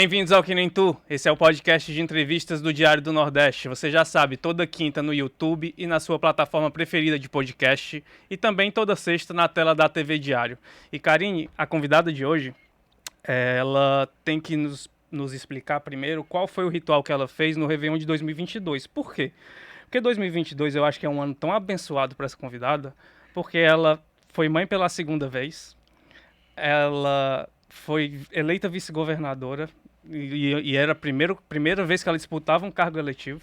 Bem-vindos ao Que Nem Tu. Esse é o podcast de entrevistas do Diário do Nordeste. Você já sabe, toda quinta no YouTube e na sua plataforma preferida de podcast e também toda sexta na tela da TV Diário. E Karine, a convidada de hoje, ela tem que nos explicar primeiro qual foi o ritual que ela fez no Réveillon de 2022. Por quê? Porque 2022 eu acho que é um ano tão abençoado para essa convidada, porque ela foi mãe pela segunda vez, ela foi eleita vice-governadora e era a primeira vez que ela disputava um cargo eletivo.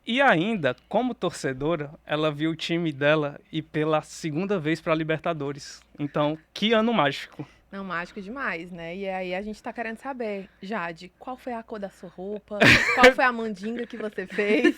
E ainda, como torcedora, ela viu o time dela ir pela segunda vez para a Libertadores. Então, que ano mágico. Não, mágico demais, né? E aí a gente tá querendo saber, Jade, qual foi a cor da sua roupa? Qual foi a mandinga que você fez?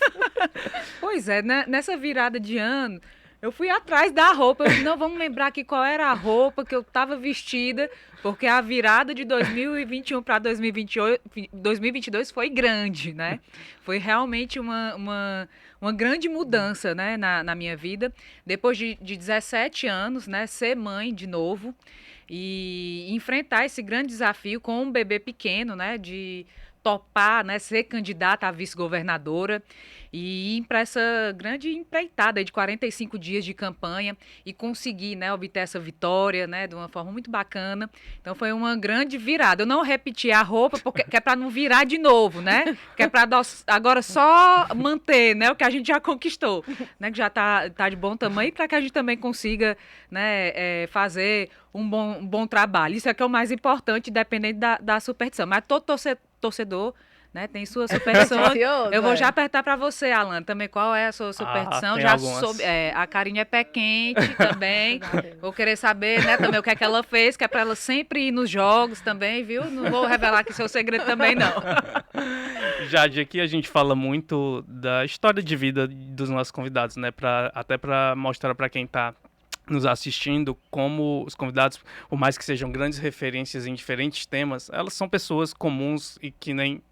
Pois é, né? Nessa virada de ano, eu fui atrás da roupa. Não, vamos lembrar aqui qual era a roupa que eu estava vestida, porque a virada de 2021 para 2022 foi grande, né? Foi realmente uma grande mudança, né, na minha vida. Depois de 17 anos, né, ser mãe de novo e enfrentar esse grande desafio com um bebê pequeno, né, de topar, né, ser candidata a vice-governadora e ir para essa grande empreitada de 45 dias de campanha e conseguir, né, obter essa vitória, né, de uma forma muito bacana. Então foi uma grande virada. Eu não repeti a roupa porque que é para não virar de novo, né? Que é para agora só manter, né, o que a gente já conquistou, né, que já tá de bom tamanho, para que a gente também consiga, né, fazer um bom trabalho. Isso é que é o mais importante, dependendo da superstição. Mas todo torcedor, né, tem sua superstição. Eu vou já apertar para você, Alan, também qual é a sua superstição. Já soube, a Karine é pé quente também. Vou querer saber, né, também o que é que ela fez, que é para ela sempre ir nos jogos também, viu? Não vou revelar aqui seu segredo também, não. Jade, aqui a gente fala muito da história de vida dos nossos convidados, né, até para mostrar para quem está nos assistindo como os convidados, por mais que sejam grandes referências em diferentes temas, elas são pessoas comuns e que nem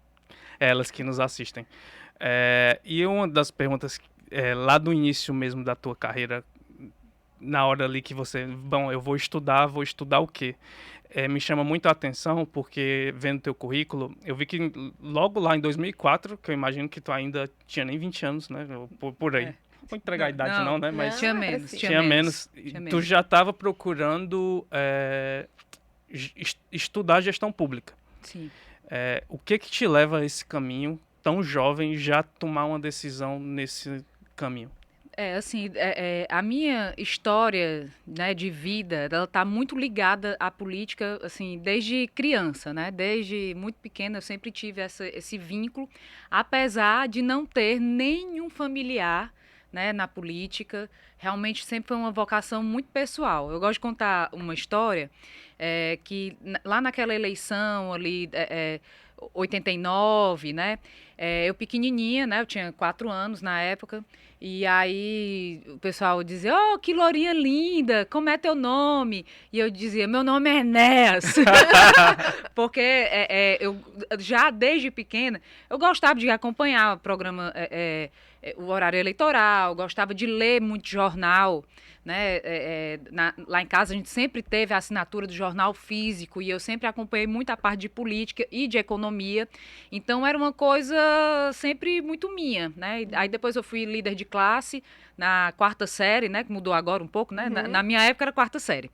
elas que nos assistem. E uma das perguntas lá do início mesmo da tua carreira, na hora ali que você, bom, eu vou estudar o quê? Me chama muito a atenção porque, vendo teu currículo, eu vi que logo lá em 2004, que eu imagino que tu ainda tinha nem 20 anos, né, por aí. Não vou entregar a idade não, né? Mas tinha menos. Tu já estava procurando estudar gestão pública. Sim. O que te leva a esse caminho, tão jovem, já tomar uma decisão nesse caminho? A minha história, né, de vida, ela está muito ligada à política, assim, desde criança, né? Desde muito pequena eu sempre tive esse vínculo, apesar de não ter nenhum familiar, né, na política. Realmente sempre foi uma vocação muito pessoal. Eu gosto de contar uma história que lá naquela eleição ali, 89, né, eu pequenininha, né, eu tinha 4 anos na época, e aí o pessoal dizia, oh, que lourinha linda, como é teu nome? E eu dizia, meu nome é Enéas. Porque eu já desde pequena, eu gostava de acompanhar o programa, o horário eleitoral, gostava de ler muito jornal, né? Lá em casa a gente sempre teve a assinatura do jornal físico e eu sempre acompanhei muito a parte de política e de economia, então era uma coisa sempre muito minha, né? Aí depois eu fui líder de classe na 4ª série, né? Que mudou agora um pouco, né? Na minha época era 4ª série.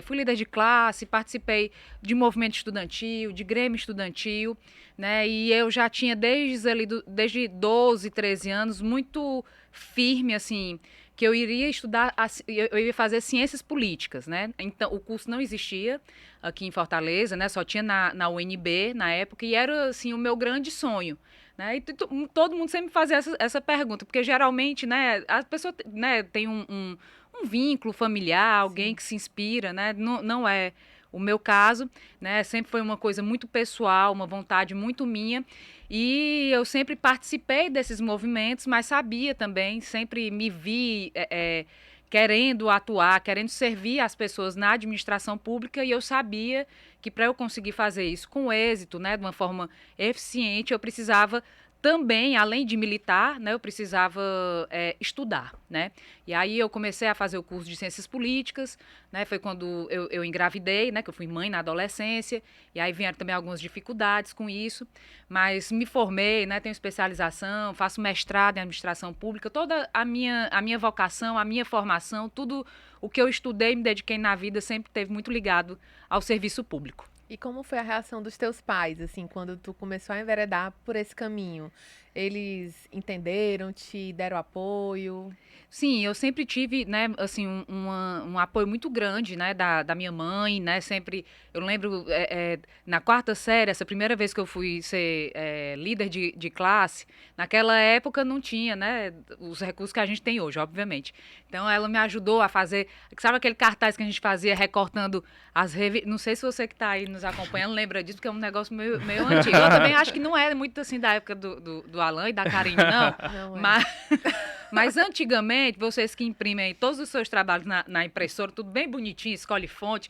Fui líder de classe, participei de movimento estudantil, de grêmio estudantil, né? E eu já tinha desde 12, 13 anos muito firme, assim, que eu iria estudar, eu ia fazer ciências políticas, né? Então, o curso não existia aqui em Fortaleza, né? Só tinha na UNB na época, e era, assim, o meu grande sonho, né? E todo mundo sempre me fazia essa pergunta, porque geralmente, né, a pessoa, né, tem um vínculo familiar, alguém que se inspira, né? Não é o meu caso, né? Sempre foi uma coisa muito pessoal, uma vontade muito minha. E eu sempre participei desses movimentos, mas sabia também, sempre me vi querendo atuar, querendo servir as pessoas na administração pública, e eu sabia que para eu conseguir fazer isso com êxito, né, de uma forma eficiente, eu precisava também, além de militar, né, eu precisava estudar, né? E aí eu comecei a fazer o curso de Ciências Políticas, né? Foi quando eu engravidei, né? Que eu fui mãe na adolescência, e aí vieram também algumas dificuldades com isso, mas me formei, né? Tenho especialização, faço mestrado em administração pública, toda a minha vocação, a minha formação, tudo o que eu estudei e me dediquei na vida sempre teve muito ligado ao serviço público. E como foi a reação dos teus pais, assim, quando tu começou a enveredar por esse caminho? Eles entenderam, te deram apoio? Sim, eu sempre tive, né, assim, um apoio muito grande, né, da minha mãe, né, sempre, eu lembro, na quarta série, essa primeira vez que eu fui ser líder de classe, naquela época não tinha, né, os recursos que a gente tem hoje, obviamente. Então, ela me ajudou a fazer, sabe aquele cartaz que a gente fazia recortando as revistas, não sei se você que está aí nos acompanhando lembra disso, porque é um negócio meio antigo. Eu também acho que não é muito, assim, da época do Alan e da Karine, não, Não é. Mas antigamente, vocês que imprimem todos os seus trabalhos na impressora, tudo bem bonitinho, escolhe fonte,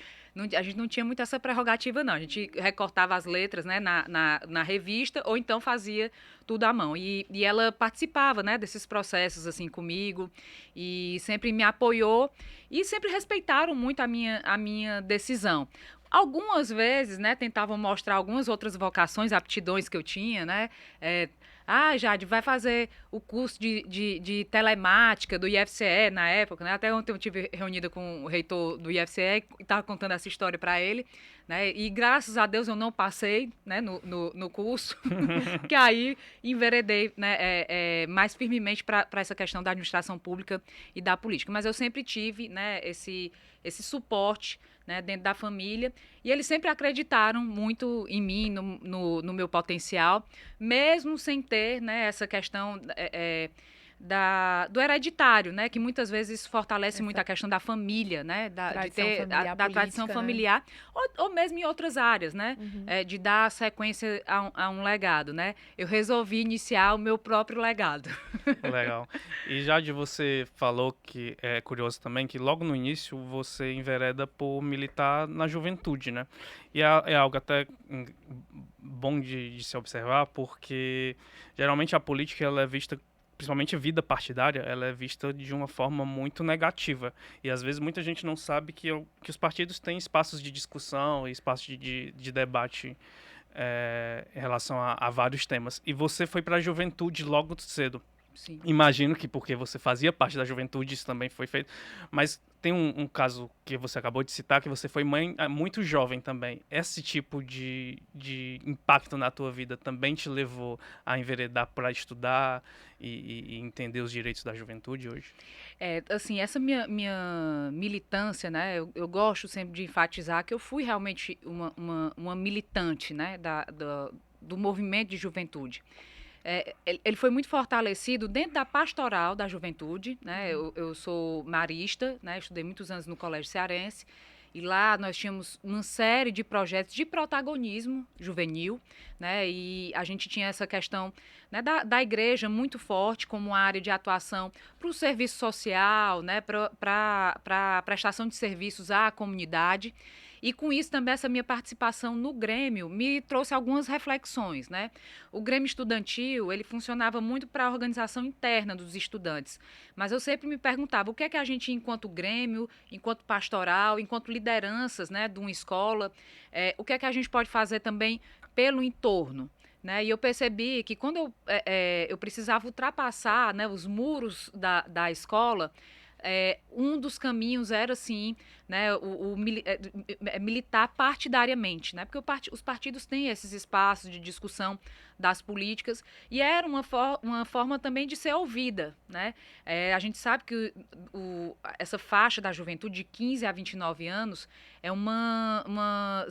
a gente não tinha muito essa prerrogativa, não. A gente recortava as letras, né, na revista, ou então fazia tudo à mão. E ela participava, né, desses processos, assim, comigo, e sempre me apoiou, e sempre respeitaram muito a minha decisão. Algumas vezes, né, tentavam mostrar algumas outras vocações, aptidões que eu tinha, né, Jade, vai fazer o curso de telemática do IFCE na época, né? Até ontem eu estive reunida com o reitor do IFCE e estava contando essa história para ele, né? E graças a Deus eu não passei, né, no curso, que aí enveredei, né, mais firmemente para essa questão da administração pública e da política. Mas eu sempre tive, né, esse suporte, né, dentro da família, e eles sempre acreditaram muito em mim, no meu potencial, mesmo sem ter, né, essa questão do hereditário, né, que muitas vezes fortalece muito a questão da família, né, da tradição familiar, né? ou mesmo em outras áreas, né, de dar sequência a um legado, né. Eu resolvi iniciar o meu próprio legado. Legal. E Jade, você falou que é curioso também que logo no início você envereda por militar na juventude, né? E é algo até bom de se observar, porque geralmente a política ela é vista, principalmente vida partidária, ela é vista de uma forma muito negativa. E às vezes muita gente não sabe que os partidos têm espaços de discussão e espaços de debate em relação a vários temas. E você foi para a juventude logo cedo. Sim. Imagino que porque você fazia parte da juventude, isso também foi feito. Mas tem um caso que você acabou de citar, que você foi mãe muito jovem também. Esse tipo de impacto na tua vida também te levou a enveredar para estudar e entender os direitos da juventude hoje? Assim, essa minha militância, né, eu gosto sempre de enfatizar que eu fui realmente uma militante, né, do movimento de juventude. Ele foi muito fortalecido dentro da pastoral da juventude, né? Eu sou marista, né? Estudei muitos anos no Colégio Cearense, e lá nós tínhamos uma série de projetos de protagonismo juvenil, né? E a gente tinha essa questão, né, da igreja muito forte como área de atuação para o serviço social, né? Para a prestação de serviços à comunidade. E com isso também essa minha participação no Grêmio me trouxe algumas reflexões, né? O Grêmio Estudantil, ele funcionava muito para a organização interna dos estudantes, mas eu sempre me perguntava o que é que a gente, enquanto Grêmio, enquanto pastoral, enquanto lideranças, né, de uma escola, o que é que a gente pode fazer também pelo entorno, né? E eu percebi que quando eu precisava ultrapassar, né, os muros da escola, um dos caminhos era, assim, né, militar partidariamente, né, porque os partidos têm esses espaços de discussão das políticas, e era uma forma também de ser ouvida, né. A gente sabe que essa faixa da juventude de 15 a 29 anos é uma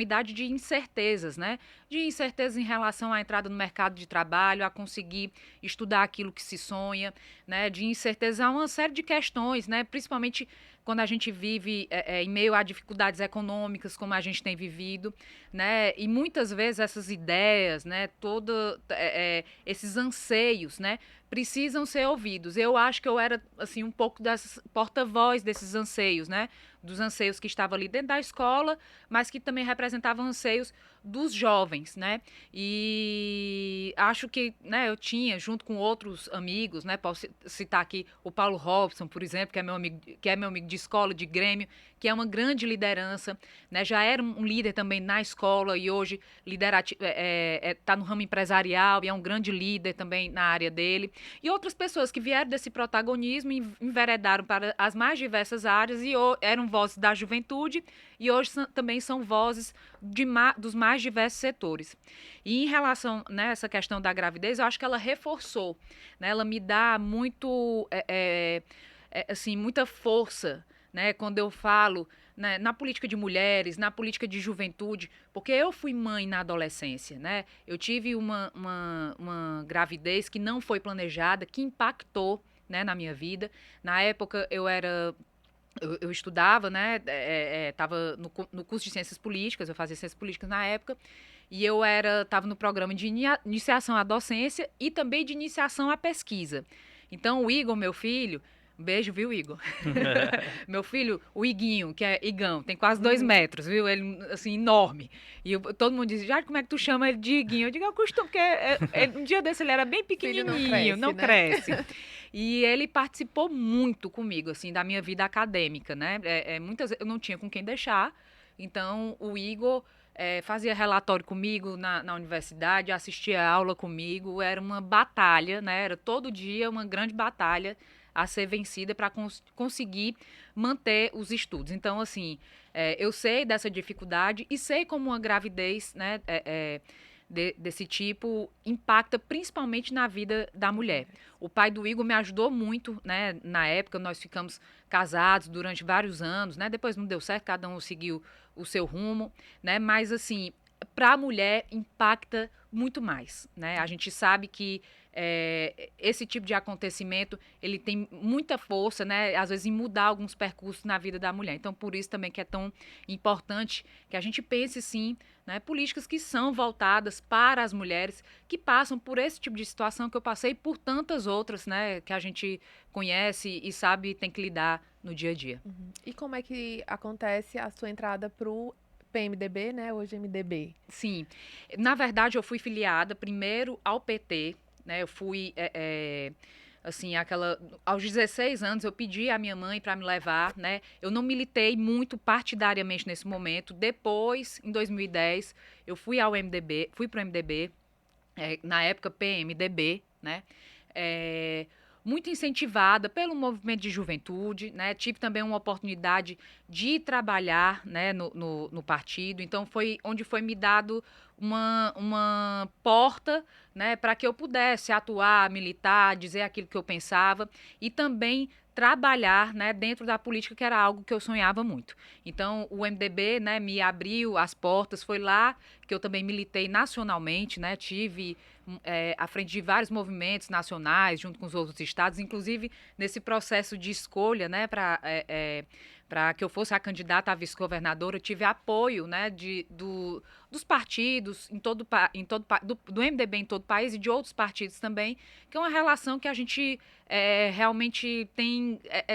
idade de incertezas, né, de incertezas em relação à entrada no mercado de trabalho, a conseguir estudar aquilo que se sonha, né, de incerteza a uma série de questões, né, principalmente quando a gente vive em meio a dificuldades econômicas, como a gente tem vivido, né, e muitas vezes essas ideias, né, esses anseios, né, precisam ser ouvidos. Eu acho que eu era, assim, um pouco das porta-voz desses anseios, né, dos anseios que estavam ali dentro da escola, mas que também representavam anseios dos jovens, né? E acho que, né, eu tinha, junto com outros amigos, né, posso citar aqui o Paulo Robson, por exemplo, que é meu amigo de escola, de Grêmio, que é uma grande liderança, né? Já era um líder também na escola e hoje está no ramo empresarial e é um grande líder também na área dele. E outras pessoas que vieram desse protagonismo e enveredaram para as mais diversas áreas e eram vozes da juventude e hoje também são vozes dos mais diversos setores. E em relação, né, essa questão da gravidez, eu acho que ela reforçou, né? Ela me dá muito, assim, muita força, né, quando eu falo, né, na política de mulheres, na política de juventude, porque eu fui mãe na adolescência, né? Eu tive uma gravidez que não foi planejada, que impactou, né, na minha vida. Na época eu estudava, né? Estava no curso de Ciências Políticas, eu fazia Ciências Políticas na época, e eu estava no programa de iniciação à docência e também de iniciação à pesquisa. Então, o Igor, meu filho, um beijo, viu, Igor? Meu filho, o Iguinho, que é Igão, tem quase 2 metros, viu? Ele, assim, enorme. E todo mundo diz, já como é que tu chama ele de Iguinho? Eu digo, eu costumo, porque um dia desse ele era bem pequenininho, não cresce. E ele participou muito comigo, assim, da minha vida acadêmica, né? Muitas vezes eu não tinha com quem deixar, então o Igor fazia relatório comigo na universidade, assistia aula comigo, era uma batalha, né? Era todo dia uma grande batalha a ser vencida para conseguir manter os estudos. Então, assim, eu sei dessa dificuldade e sei como uma gravidez, né, desse tipo impacta principalmente na vida da mulher. O pai do Igor me ajudou muito, né? Na época nós ficamos casados durante vários anos, né? Depois não deu certo, cada um seguiu o seu rumo, né? Mas assim, para a mulher impacta muito mais, né? A gente sabe que esse tipo de acontecimento ele tem muita força, né? Às vezes em mudar alguns percursos na vida da mulher. Então por isso também que é tão importante que a gente pense sim, né, políticas que são voltadas para as mulheres que passam por esse tipo de situação que eu passei e por tantas outras, né, que a gente conhece e sabe tem que lidar no dia a dia. Uhum. E como é que acontece a sua entrada para o PMDB, né, hoje MDB? Sim, na verdade eu fui filiada primeiro ao PT, né, eu fui assim, aos 16 anos eu pedi à minha mãe para me levar, né? Eu não militei muito partidariamente nesse momento. Depois, em 2010, eu fui ao MDB, fui para o MDB, na época PMDB, né? Muito incentivada pelo movimento de juventude, né? Tive também uma oportunidade de trabalhar, né, no partido, então foi onde foi me dado uma porta, né, para que eu pudesse atuar, militar, dizer aquilo que eu pensava e também trabalhar, né, dentro da política, que era algo que eu sonhava muito. Então, o MDB, né, me abriu as portas, foi lá que eu também militei nacionalmente, né, tive à frente de vários movimentos nacionais, junto com os outros estados, inclusive nesse processo de escolha, né, para que eu fosse a candidata a vice-governadora, eu tive apoio, né, dos partidos do MDB em todo o país e de outros partidos também, que é uma relação que a gente realmente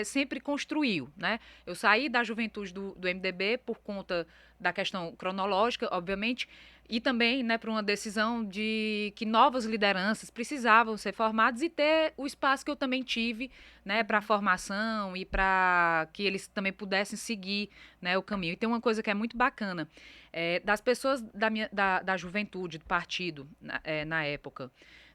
sempre construiu, né? Eu saí da juventude do MDB por conta da questão cronológica, obviamente, e também, né, por uma decisão de que novas lideranças precisavam ser formadas e ter o espaço que eu também tive, né, para a formação e para que eles também pudessem seguir, né, o caminho. E tem uma coisa que é muito bacana, das pessoas da juventude, do partido, na época,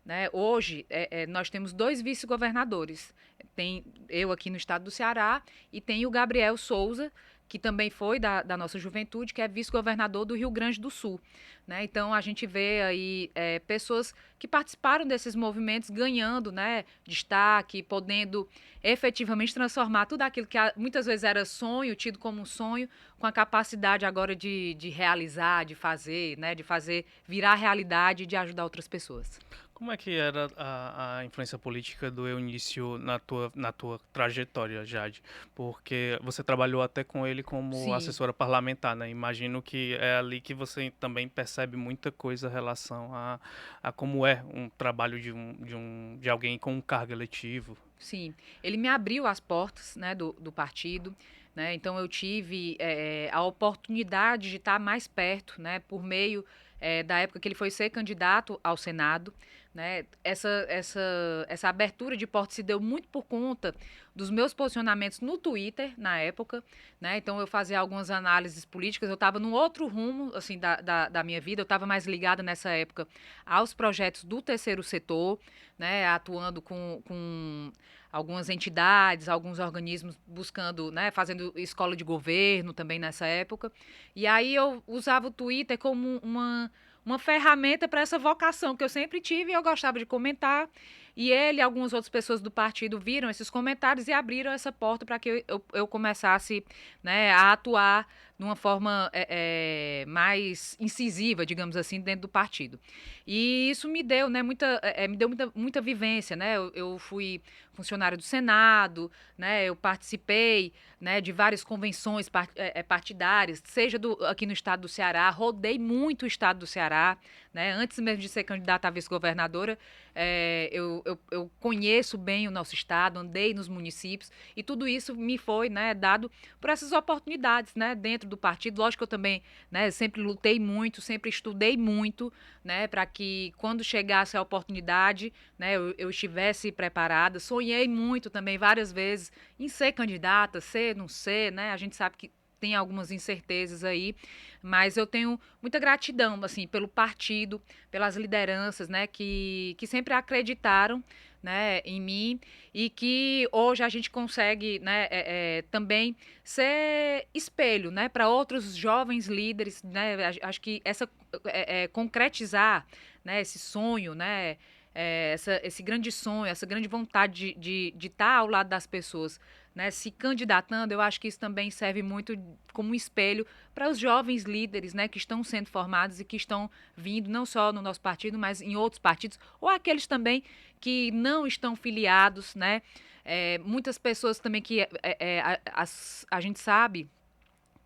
né? Hoje, nós temos 2 vice-governadores. Tem eu aqui no estado do Ceará e tem o Gabriel Souza, que também foi da nossa juventude, que é vice-governador do Rio Grande do Sul, né? Então, a gente vê aí pessoas que participaram desses movimentos ganhando, né, destaque, podendo efetivamente transformar tudo aquilo que muitas vezes era sonho, tido como um sonho, com a capacidade agora de realizar, de fazer, né, de fazer virar realidade e de ajudar outras pessoas. Como é que era a influência política do Eunício na tua trajetória, Jade? Porque você trabalhou até com ele como Sim. assessora parlamentar, né? Imagino que é ali que você também percebe muita coisa em relação a como é um trabalho de alguém com um cargo eletivo. Sim, ele me abriu as portas, né, do partido, né? Então eu tive a oportunidade de estar mais perto, né? Por meio da época que ele foi ser candidato ao Senado, né? Essa abertura de porta se deu muito por conta dos meus posicionamentos no Twitter na época, né? Então eu fazia algumas análises políticas, eu estava num outro rumo assim da minha vida, eu estava mais ligada nessa época aos projetos do terceiro setor, né? Atuando com algumas entidades, alguns organismos buscando, né? Fazendo escola de governo também nessa época. E aí eu usava o Twitter como uma ferramenta para essa vocação que eu sempre tive e eu gostava de comentar. E ele e algumas outras pessoas do partido viram esses comentários e abriram essa porta para que eu começasse, né, a atuar de uma forma mais incisiva, digamos assim, dentro do partido. E isso me deu, né, muita vivência, né? Eu fui funcionária do Senado, né? Eu participei, né, de várias convenções partidárias, seja aqui no estado do Ceará, rodei muito o estado do Ceará, né? Antes mesmo de ser candidata a vice-governadora, eu conheço bem o nosso estado, andei nos municípios e tudo isso me foi, né, dado por essas oportunidades, né, dentro do partido. Lógico que eu também, né, sempre lutei muito, sempre estudei muito, né, para que quando chegasse a oportunidade, né, eu estivesse preparada. Sonhei muito também várias vezes em ser candidata, ser, não ser, né? A gente sabe que tem algumas incertezas aí, mas eu tenho muita gratidão, assim, pelo partido, pelas lideranças, né, que sempre acreditaram, né, em mim e que hoje a gente consegue, né, também ser espelho, né, para outros jovens líderes, né, acho que concretizar, né, esse sonho, né, esse grande sonho, essa grande vontade de estar ao lado das pessoas, né, se candidatando, eu acho que isso também serve muito como um espelho para os jovens líderes, né, que estão sendo formados e que estão vindo não só no nosso partido, mas em outros partidos, ou aqueles também que não estão filiados, né, muitas pessoas também que a gente sabe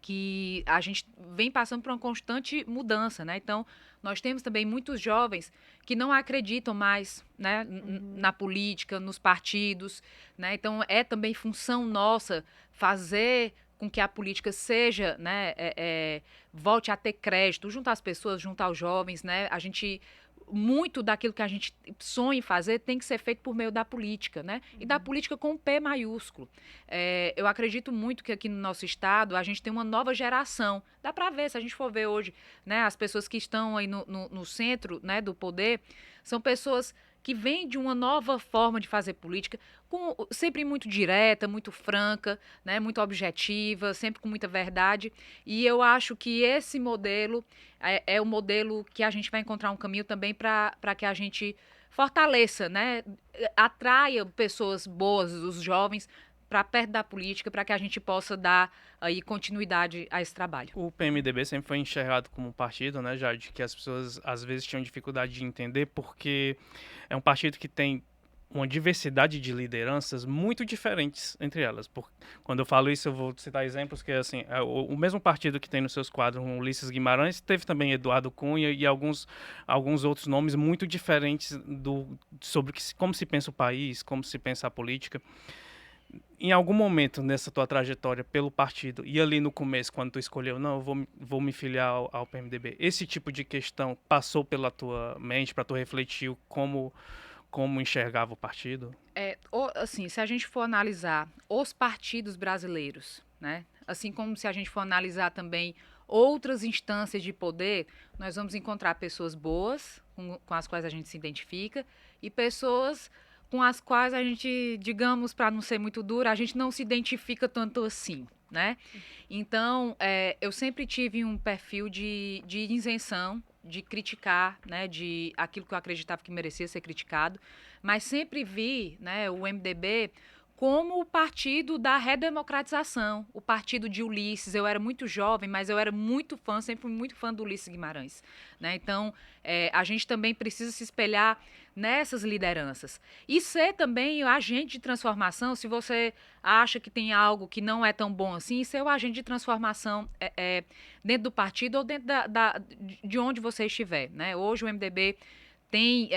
que a gente vem passando por uma constante mudança, né? Então, nós temos também muitos jovens que não acreditam mais, né, na política, nos partidos, né? Então, é também função nossa fazer com que a política seja, né, volte a ter crédito junto às pessoas, junto aos jovens, né? A gente muito daquilo que a gente sonha em fazer tem que ser feito por meio da política, né? E da política com P maiúsculo. Eu acredito muito que aqui no nosso estado a gente tem uma nova geração. Dá para ver, se a gente for ver hoje, né, as pessoas que estão aí no centro, né, do poder, são pessoas que vêm de uma nova forma de fazer política, sempre muito direta, muito franca, né, muito objetiva, sempre com muita verdade. E eu acho que esse modelo é o modelo que a gente vai encontrar um caminho também para que a gente fortaleça, né, atraia pessoas boas, os jovens, para perto da política, para que a gente possa dar aí continuidade a esse trabalho. O PMDB sempre foi enxergado como um partido, né, Jade, que as pessoas às vezes tinham dificuldade de entender, porque é um partido que tem uma diversidade de lideranças muito diferentes entre elas. Quando eu falo isso, eu vou citar exemplos que, assim, o mesmo partido que tem nos seus quadros o Ulisses Guimarães, teve também Eduardo Cunha e alguns outros nomes muito diferentes sobre como se pensa o país, como se pensa a política. Em algum momento nessa tua trajetória pelo partido, e ali no começo, quando tu escolheu, não, eu vou me filiar ao PMDB, esse tipo de questão passou pela tua mente, para tu refletir como enxergava o partido? Assim, se a gente for analisar os partidos brasileiros, né, assim como se a gente for analisar também outras instâncias de poder, nós vamos encontrar pessoas boas, com as quais a gente se identifica, e pessoas com as quais a gente, digamos, para não ser muito dura, a gente não se identifica tanto assim, né? Então, eu sempre tive um perfil de isenção, de criticar, né, de aquilo que eu acreditava que merecia ser criticado, mas sempre vi, né, o MDB como o partido da redemocratização, o partido de Ulisses. Eu era muito jovem, mas eu era muito fã, sempre fui muito fã do Ulisses Guimarães, né? Então, a gente também precisa se espelhar nessas lideranças. E ser também o agente de transformação, se você acha que tem algo que não é tão bom assim, ser o agente de transformação dentro do partido ou dentro de onde você estiver, né? Hoje o MDB tem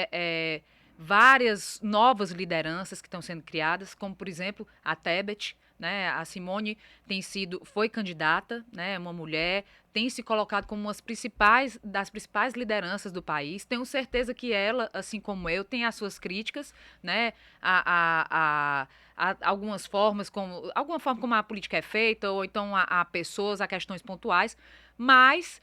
várias novas lideranças que estão sendo criadas, como, por exemplo, a Tebet, né? A Simone foi candidata, né? Uma mulher, tem se colocado como das principais lideranças do país. Tenho certeza que ela, assim como eu, tem as suas críticas, né? A alguma forma como a política é feita, ou então a pessoas, a questões pontuais. Mas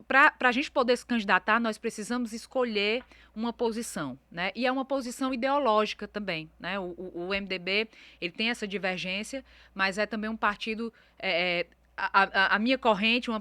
para a gente poder se candidatar, nós precisamos escolher uma posição, né? E é uma posição ideológica também, né? O MDB, ele tem essa divergência, mas é também um partido a minha corrente,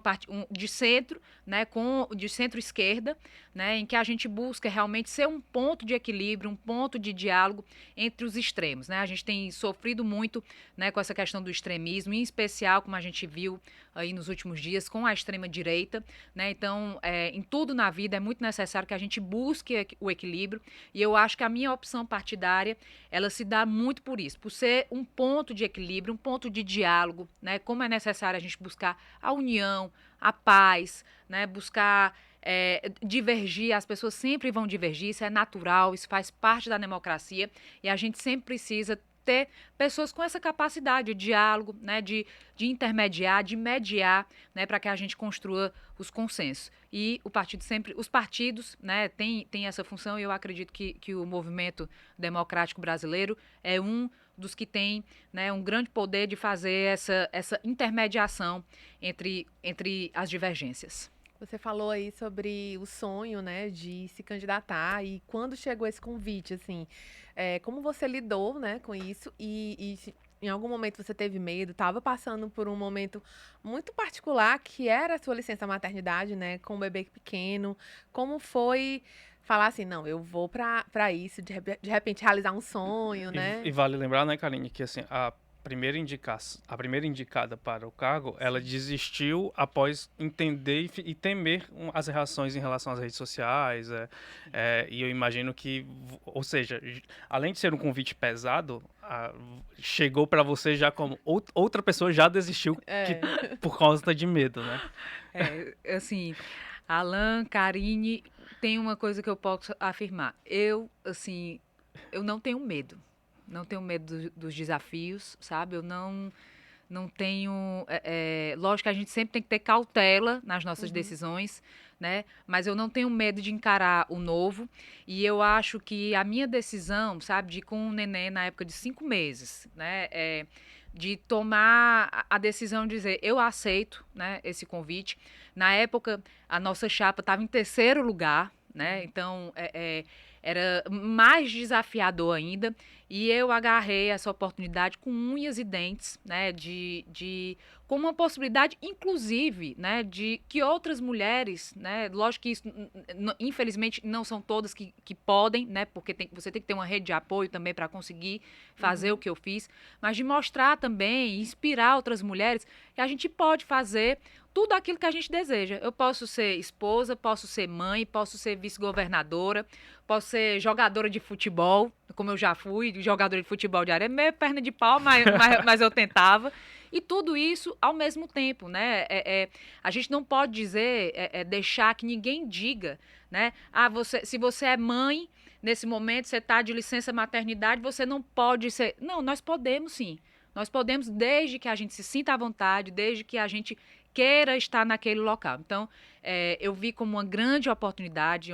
de centro, né, de centro-esquerda, né, em que a gente busca realmente ser um ponto de equilíbrio, um ponto de diálogo entre os extremos, né? A gente tem sofrido muito, né, com essa questão do extremismo, em especial, como a gente viu aí nos últimos dias, com a extrema-direita, né? Então, em tudo na vida é muito necessário que a gente busque o equilíbrio, e eu acho que a minha opção partidária, ela se dá muito por isso, por ser um ponto de equilíbrio, um ponto de diálogo, né? Como é necessário a gente buscar a união, a paz, né? Buscar divergir, as pessoas sempre vão divergir, isso é natural, isso faz parte da democracia, e a gente sempre precisa ter pessoas com essa capacidade de diálogo, né, de intermediar, de mediar, né, para que a gente construa os consensos. E os partidos, né, têm essa função, e eu acredito que o movimento democrático brasileiro é um dos que tem, né, um grande poder de fazer essa intermediação entre as divergências. Você falou aí sobre o sonho, né, de se candidatar, e quando chegou esse convite, assim, como você lidou, né, com isso, e se em algum momento você teve medo, estava passando por um momento muito particular, que era a sua licença maternidade, né, com um bebê pequeno, como foi falar assim, não, eu vou para isso, de repente realizar um sonho, né? E vale lembrar, né, Karine, que assim, a primeira indicada para o cargo, ela desistiu após entender e temer as reações em relação às redes sociais. E eu imagino que, ou seja, além de ser um convite pesado, chegou para você já como outra pessoa já desistiu por causa de medo, né? Assim, Alan, Karine, tem uma coisa que eu posso afirmar. Eu não tenho medo. Não tenho medo dos desafios, sabe? Eu não tenho... lógico que a gente sempre tem que ter cautela nas nossas decisões, né? Mas eu não tenho medo de encarar o novo. E eu acho que a minha decisão, sabe? De ir com um neném na época de 5 meses, né? De tomar a decisão de dizer, eu aceito, né, esse convite. Na época, a nossa chapa estava em 3º lugar, né? Então, era mais desafiador ainda, e eu agarrei essa oportunidade com unhas e dentes, né, com uma possibilidade, inclusive, né, de que outras mulheres, né, lógico que isso, infelizmente, não são todas que podem, né, porque você tem que ter uma rede de apoio também para conseguir fazer o que eu fiz, mas de mostrar também, inspirar outras mulheres que a gente pode fazer tudo aquilo que a gente deseja. Eu posso ser esposa, posso ser mãe, posso ser vice-governadora, posso ser jogadora de futebol, como eu já fui, jogadora de futebol de areia, meio perna de pau, mas eu tentava. E tudo isso ao mesmo tempo, né? A gente não pode dizer, deixar que ninguém diga, né? Se você é mãe, nesse momento você está de licença maternidade, você não pode ser... Não, nós podemos sim. Nós podemos, desde que a gente se sinta à vontade, desde que a gente queira estar naquele local. Então, eu vi como uma grande oportunidade.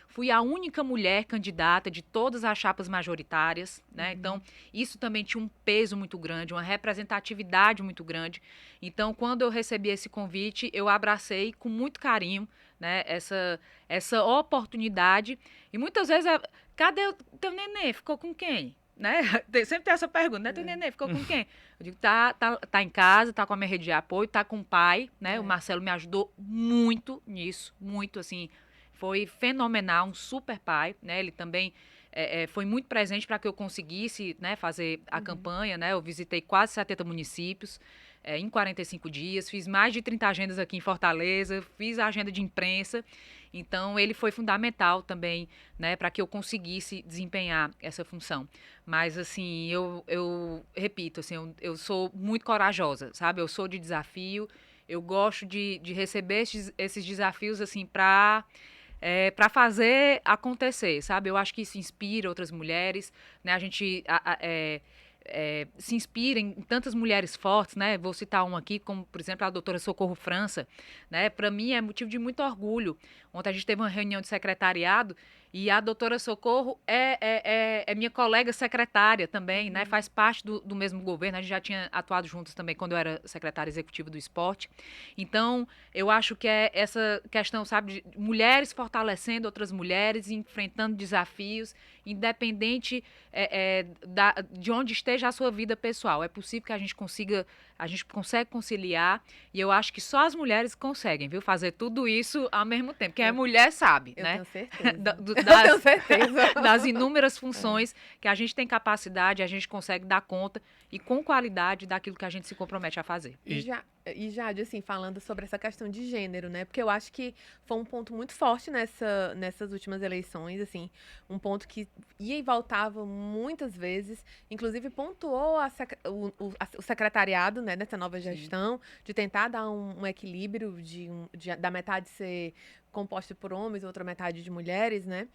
Fui a única mulher candidata de todas as chapas majoritárias, né? Então, isso também tinha um peso muito grande, uma representatividade muito grande. Então, quando eu recebi esse convite, eu abracei com muito carinho, né, essa oportunidade. E muitas vezes, cadê o teu neném? Ficou com quem? Né? Sempre tem essa pergunta, né? Teu neném ficou com quem? Eu digo, tá em casa, tá com a minha rede de apoio, tá com o pai, né? O Marcelo me ajudou muito nisso, muito, assim, foi fenomenal, um super pai, né? Ele também foi muito presente para que eu conseguisse, né, fazer a campanha, né? Eu visitei quase 70 municípios em 45 dias, fiz mais de 30 agendas aqui em Fortaleza, fiz a agenda de imprensa. Então, ele foi fundamental também, né, para que eu conseguisse desempenhar essa função. Mas, assim, eu repito, assim, eu sou muito corajosa, sabe? Eu sou de desafio, eu gosto de receber esses desafios, assim, para fazer acontecer, sabe? Eu acho que isso inspira outras mulheres, né? A gente... se inspira em tantas mulheres fortes, né? Vou citar uma aqui, como, por exemplo, a doutora Socorro França, né? Para mim é motivo de muito orgulho. Ontem a gente teve uma reunião de secretariado e a doutora Socorro é minha colega secretária também, né? Faz parte do mesmo governo. A gente já tinha atuado juntos também quando eu era secretária executiva do esporte. Então, eu acho que é essa questão, sabe, de mulheres fortalecendo outras mulheres, enfrentando desafios, independente de onde esteja a sua vida pessoal. É possível que a gente consegue conciliar, e eu acho que só as mulheres conseguem, viu, fazer tudo isso ao mesmo tempo. Quem é mulher sabe, eu né? Tenho certeza. Tenho certeza. Das inúmeras funções que a gente tem capacidade, a gente consegue dar conta e com qualidade daquilo que a gente se compromete a fazer. E Jade, assim, falando sobre essa questão de gênero, né? Porque eu acho que foi um ponto muito forte nessas últimas eleições, assim, um ponto que ia e voltava muitas vezes, inclusive pontuou o secretariado, né, nessa nova gestão, de tentar dar um equilíbrio da metade ser composta por homens, outra metade de mulheres, né?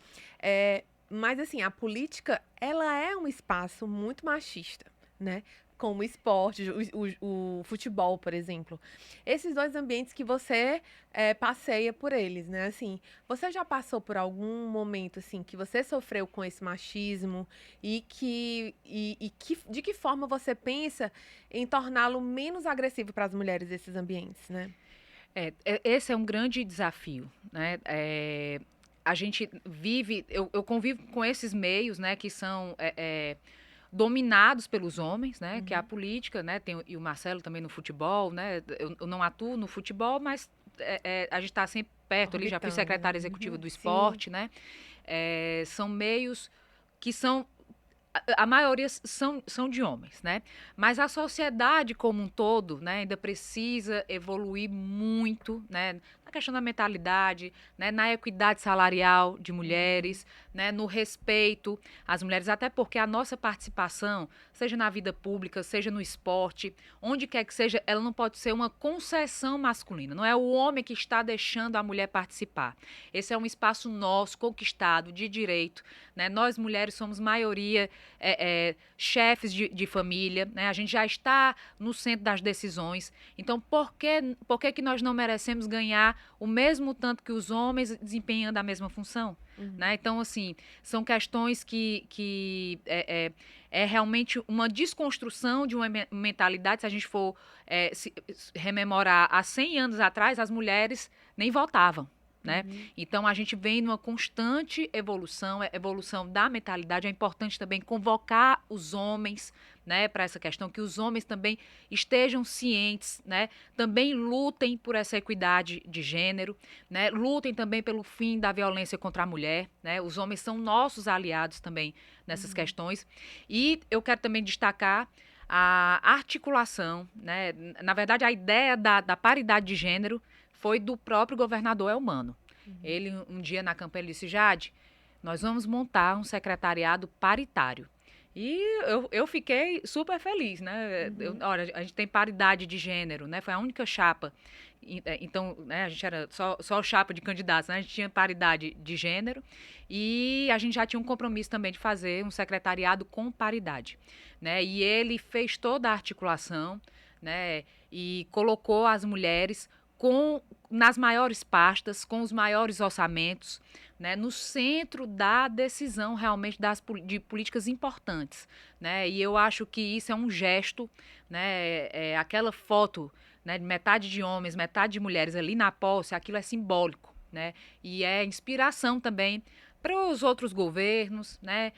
Mas, assim, a política, ela é um espaço muito machista, né? Como o esporte, o futebol, por exemplo. Esses dois ambientes que você passeia por eles, né? Assim, você já passou por algum momento, assim, que você sofreu com esse machismo de que forma você pensa em torná-lo menos agressivo para as mulheres desses ambientes, né? Esse é um grande desafio, né? A gente vive, eu convivo com esses meios, né, que são dominados pelos homens, né? Que é a política, né? E o Marcelo também no futebol, né? Eu não atuo no futebol, mas a gente está sempre perto ali, já fui secretária executiva do esporte, sim, né? São meios que são... A maioria são de homens, né? Mas a sociedade como um todo, né, ainda precisa evoluir muito, né, na questão da mentalidade, né, na equidade salarial de mulheres, né, no respeito às mulheres, até porque a nossa participação, seja na vida pública, seja no esporte, onde quer que seja, ela não pode ser uma concessão masculina. Não é o homem que está deixando a mulher participar. Esse é um espaço nosso, conquistado, de direito, né? Nós mulheres somos maioria chefes de família, né? A gente já está no centro das decisões. Então, por que nós não merecemos ganhar o mesmo tanto que os homens desempenhando a mesma função? Né? Então, assim, são questões que é realmente uma desconstrução de uma mentalidade. Se a gente for se rememorar há 100 anos atrás, as mulheres nem votavam. Né? Então, a gente vem numa constante evolução da mentalidade. É importante também convocar os homens, né, para essa questão, que os homens também estejam cientes, né, também lutem por essa equidade de gênero, né, lutem também pelo fim da violência contra a mulher. Né? Os homens são nossos aliados também nessas questões. E eu quero também destacar a articulação, né? Na verdade, a ideia da paridade de gênero foi do próprio governador Elmano. Ele, um dia na campanha, ele disse: Jade, nós vamos montar um secretariado paritário. E eu fiquei super feliz, né? Olha, a gente tem paridade de gênero, né? Foi a única chapa. Então, né, a gente era só chapa de candidatos, né? A gente tinha paridade de gênero e a gente já tinha um compromisso também de fazer um secretariado com paridade, né? E ele fez toda a articulação, né? E colocou as mulheres nas maiores pastas, com os maiores orçamentos, né, no centro da decisão realmente de políticas importantes. Né, e eu acho que isso é um gesto, né, aquela foto, né, de metade de homens, metade de mulheres ali na posse, aquilo é simbólico, né, e é inspiração também para os outros governos, né,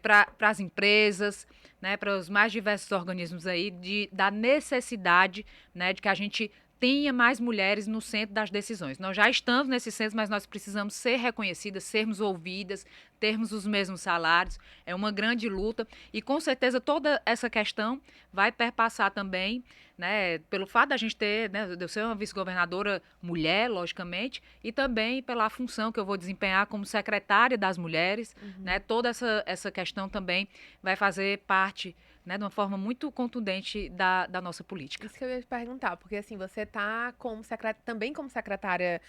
para as empresas, né, para os mais diversos organismos aí, da necessidade, né, de que a gente tenha mais mulheres no centro das decisões. Nós já estamos nesse centro, mas nós precisamos ser reconhecidas, sermos ouvidas, termos os mesmos salários. É uma grande luta e, com certeza, toda essa questão vai perpassar também, né, pelo fato da gente ter, né, de eu ser uma vice-governadora mulher, logicamente, e também pela função que eu vou desempenhar como secretária das mulheres. Né, toda essa questão também vai fazer parte né, de uma forma muito contundente da nossa política. Isso que eu ia te perguntar, porque assim, você está também como secretária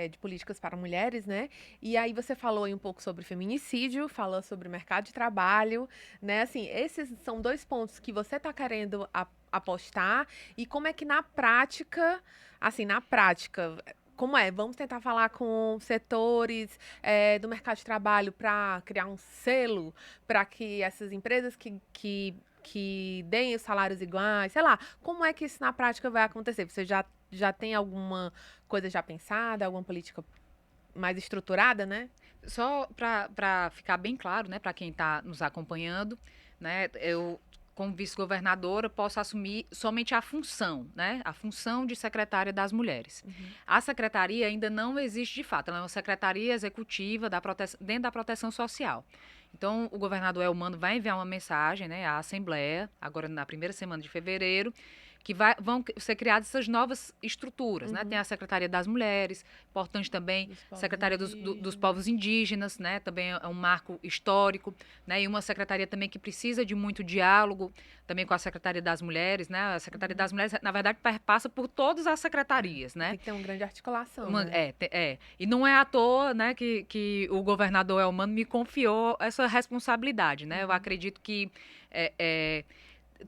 de políticas para mulheres, né? E aí você falou aí um pouco sobre feminicídio, falou sobre mercado de trabalho, né? Assim, esses são dois pontos que você está querendo apostar e como é que na prática, como é? Vamos tentar falar com setores do mercado de trabalho para criar um selo para que essas empresas que deem os salários iguais, sei lá, como é que isso na prática vai acontecer? Você já tem alguma coisa já pensada, alguma política mais estruturada, né? Só para ficar bem claro, né, para quem está nos acompanhando, né, eu, como vice-governadora, posso assumir somente a função, né, a função de secretária das mulheres. A secretaria ainda não existe de fato, ela é uma secretaria executiva dentro da proteção social. Então, o governador Elmano vai enviar uma mensagem, né, à Assembleia, agora na primeira semana de fevereiro, que vão ser criadas essas novas estruturas, né? Tem a Secretaria das Mulheres, importante também, Secretaria dos Povos Indígenas, né? Também é um marco histórico, né? E uma secretaria também que precisa de muito diálogo, também com a Secretaria das Mulheres, né? A Secretaria das Mulheres, na verdade, passa por todas as secretarias, né? Tem que ter uma grande articulação, né? E não é à toa, né, que o governador Elmano me confiou essa responsabilidade, né? Eu acredito que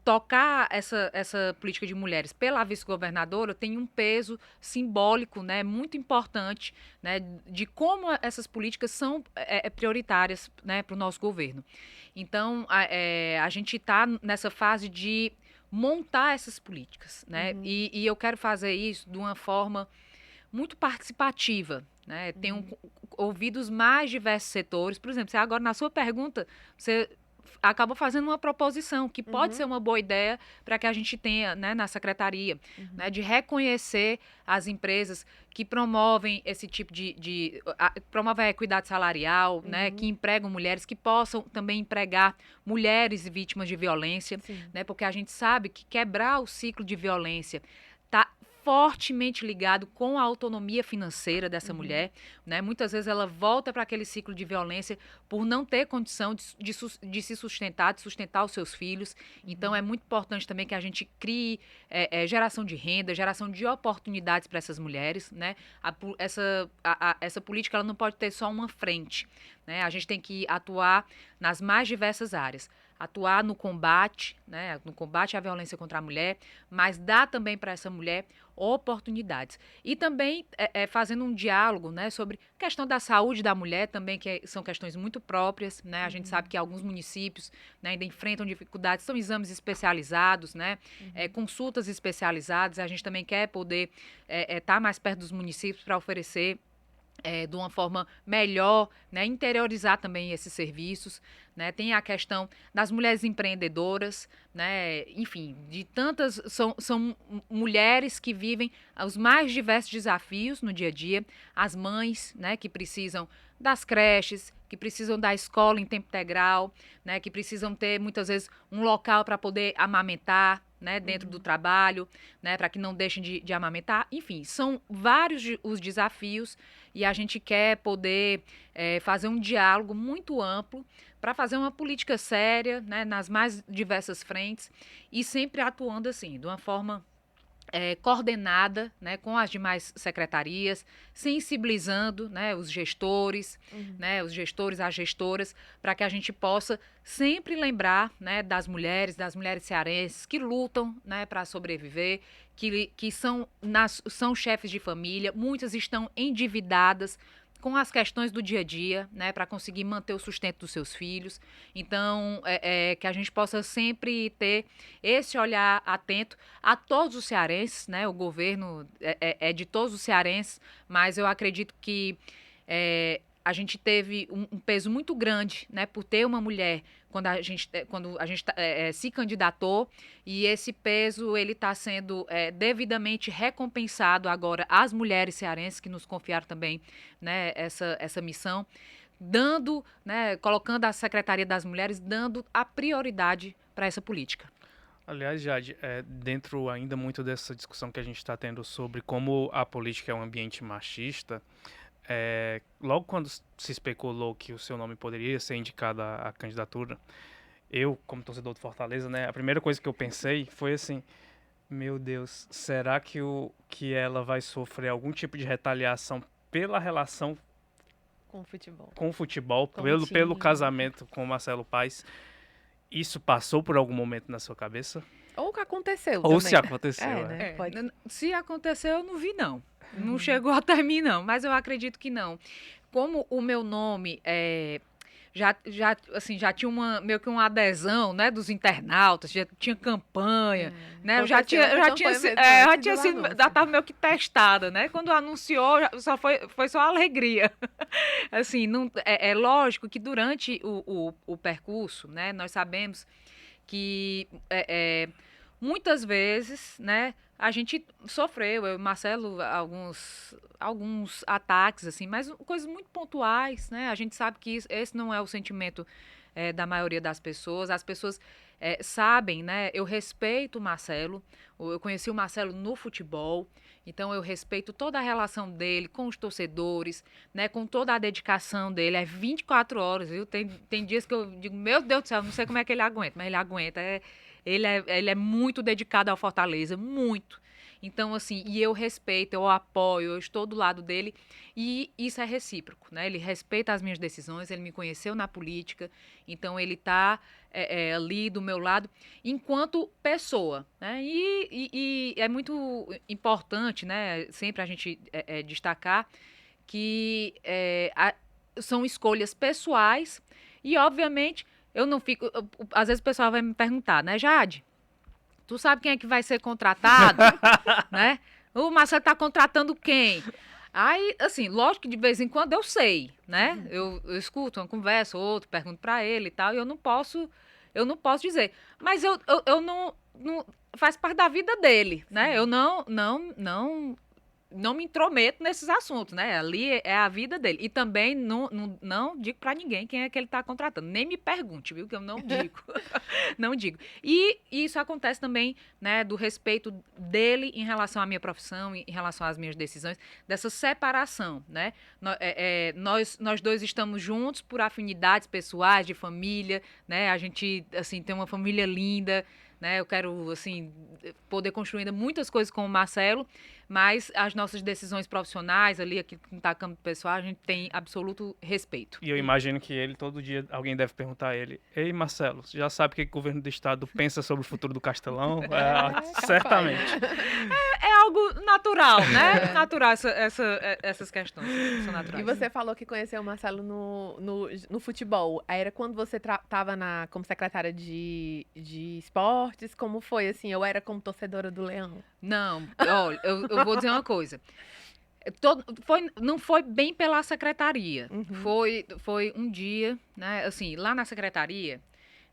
tocar essa política de mulheres pela vice-governadora tem um peso simbólico, né, muito importante, né, de como essas políticas são prioritárias, né, para o nosso governo. Então, a gente está nessa fase de montar essas políticas, né, e eu quero fazer isso de uma forma muito participativa, né, tenho ouvido os mais diversos setores. Por exemplo, você agora na sua pergunta, você acabou fazendo uma proposição que pode ser uma boa ideia para que a gente tenha, né, na secretaria, né, de reconhecer as empresas que promovem esse tipo promovem a equidade salarial, né, que empregam mulheres, que possam também empregar mulheres vítimas de violência, né, porque a gente sabe que quebrar o ciclo de violência está fortemente ligado com a autonomia financeira dessa mulher, né? Muitas vezes ela volta para aquele ciclo de violência por não ter condição de se sustentar, de sustentar os seus filhos. Então, é muito importante também que a gente crie geração de renda, geração de oportunidades para essas mulheres, né? Essa política ela não pode ter só uma frente, né? A gente tem que atuar nas mais diversas áreas. Atuar no combate, né, no combate à violência contra a mulher, mas dar também para essa mulher oportunidades. E também fazendo um diálogo, né, sobre a questão da saúde da mulher também, que são questões muito próprias, né? A gente sabe que alguns municípios, né, ainda enfrentam dificuldades, são exames especializados, né, consultas especializadas. A gente também quer poder estar mais perto dos municípios para oferecer de uma forma melhor, né, interiorizar também esses serviços, né, tem a questão das mulheres empreendedoras, né, enfim, de tantas, são mulheres que vivem os mais diversos desafios no dia a dia, as mães, né, que precisam das creches, que precisam da escola em tempo integral, né, que precisam ter muitas vezes um local para poder amamentar, né, dentro do trabalho, né, para que não deixem de amamentar. Enfim, são vários os desafios e a gente quer poder fazer um diálogo muito amplo para fazer uma política séria, né, nas mais diversas frentes e sempre atuando assim, de uma forma coordenada, né, com as demais secretarias, sensibilizando, né, os gestores, né, os gestores, as gestoras, para que a gente possa sempre lembrar, né, das mulheres cearenses que lutam, né, para sobreviver, que são chefes de família, muitas estão endividadas com as questões do dia a dia, né, para conseguir manter o sustento dos seus filhos. Então, que a gente possa sempre ter esse olhar atento a todos os cearenses, né, o governo é de todos os cearenses, mas eu acredito que a gente teve um peso muito grande, né, por ter uma mulher quando a gente se candidatou, e esse peso ele está sendo devidamente recompensado agora às mulheres cearenses que nos confiaram também, né, essa missão, dando, né, colocando a Secretaria das Mulheres, dando a prioridade para essa política. Aliás, Jade, dentro ainda muito dessa discussão que a gente está tendo sobre como a política é um ambiente machista, logo quando se especulou que o seu nome poderia ser indicado à candidatura, eu, como torcedor do Fortaleza, né, a primeira coisa que eu pensei foi assim, meu Deus, será que ela vai sofrer algum tipo de retaliação pela relação Com o futebol. com o futebol, Com o pelo time. casamento com o Marcelo Paes? Isso passou por algum momento na sua cabeça? Ou o que aconteceu Ou também. se aconteceu, né? Pode... Se aconteceu, eu não vi, não. Não chegou até mim, não. Mas eu acredito que não. Como o meu nome já tinha meio que uma adesão, né, dos internautas, já tinha campanha, né? Eu já tinha sido, já estava meio que testada, né? Quando anunciou, foi só alegria. Assim, não, é lógico que durante o percurso, né, nós sabemos que muitas vezes, né, a gente sofreu, eu e Marcelo, alguns ataques, assim, mas coisas muito pontuais, né? A gente sabe que esse não é o sentimento da maioria das pessoas. As pessoas sabem, né? Eu respeito o Marcelo, eu conheci o Marcelo no futebol, então eu respeito toda a relação dele com os torcedores, né? Com toda a dedicação dele, 24 horas, viu? Tem dias que eu digo, meu Deus do céu, não sei como é que ele aguenta, mas ele aguenta, ele é muito dedicado ao Fortaleza, muito. Então, assim, e eu respeito, eu apoio, eu estou do lado dele e isso é recíproco, né? Ele respeita as minhas decisões, ele me conheceu na política, então ele está ali do meu lado enquanto pessoa, né? E é muito importante, né? Sempre a gente destacar que são escolhas pessoais e, obviamente, eu não fico... Às vezes o pessoal vai me perguntar, né, Jade? Tu sabe quem é que vai ser contratado, né? O Marcelo tá contratando quem? Aí, assim, lógico que de vez em quando eu sei, né? Eu escuto uma conversa, outro, pergunto pra ele e tal, e eu não posso dizer. Mas eu não faz parte da vida dele, né? Eu não me intrometo nesses assuntos, né? Ali é a vida dele. E também não digo pra ninguém quem é que ele tá contratando. Nem me pergunte, viu? Que eu não digo. Não digo. E isso acontece também, né? Do respeito dele em relação à minha profissão, em relação às minhas decisões, dessa separação, né? Nós dois estamos juntos por afinidades pessoais, de família, né? A gente, assim, tem uma família linda, né? Eu quero, assim, poder construir ainda muitas coisas com o Marcelo, mas as nossas decisões profissionais ali, aqui no campo pessoal, a gente tem absoluto respeito. E eu imagino que ele, todo dia, alguém deve perguntar a ele, ei, Marcelo, você já sabe o que o governo do estado pensa sobre o futuro do Castelão? Certamente. É algo natural, né? Natural essas questões. São naturais. E você falou que conheceu o Marcelo no futebol. Aí era quando você estava como secretária de esportes? Como foi, assim? Eu era como torcedora do Leão? Não, olha, eu vou dizer uma coisa. Não foi bem pela secretaria. Foi um dia, né? Assim, lá na secretaria,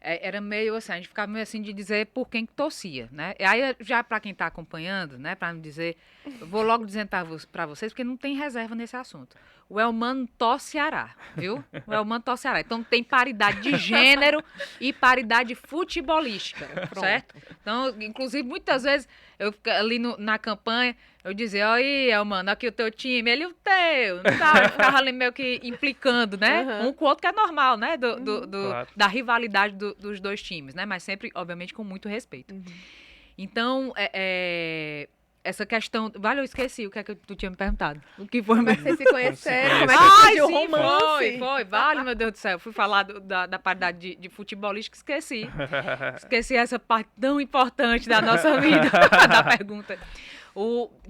era meio assim, a gente ficava meio assim de dizer por quem que torcia, né? E aí, já para quem está acompanhando, né? Para não dizer, eu vou logo dizendo para vocês, porque não tem reserva nesse assunto. O Elmano torce Ceará, viu? O Elmano torce Ceará. Então tem paridade de gênero e paridade futebolística, certo? Então, inclusive, muitas vezes, eu ali na campanha, eu dizia, aí, Elmano, aqui o teu time, ele o teu. Tá? Eu ficava ali meio que implicando, né? Um com o outro, que é normal, né? Claro. Da rivalidade dos dois times, né? Mas sempre, obviamente, com muito respeito. Então, essa questão... Vale, eu esqueci o que é que tu tinha me perguntado. O que foi Como é mesmo? que vocês se conheceram? Como é que surgiu o romance? Foi. Vale, meu Deus do céu. Eu fui falar da paridade de futebolística, esqueci. Esqueci essa parte tão importante da nossa vida, da pergunta.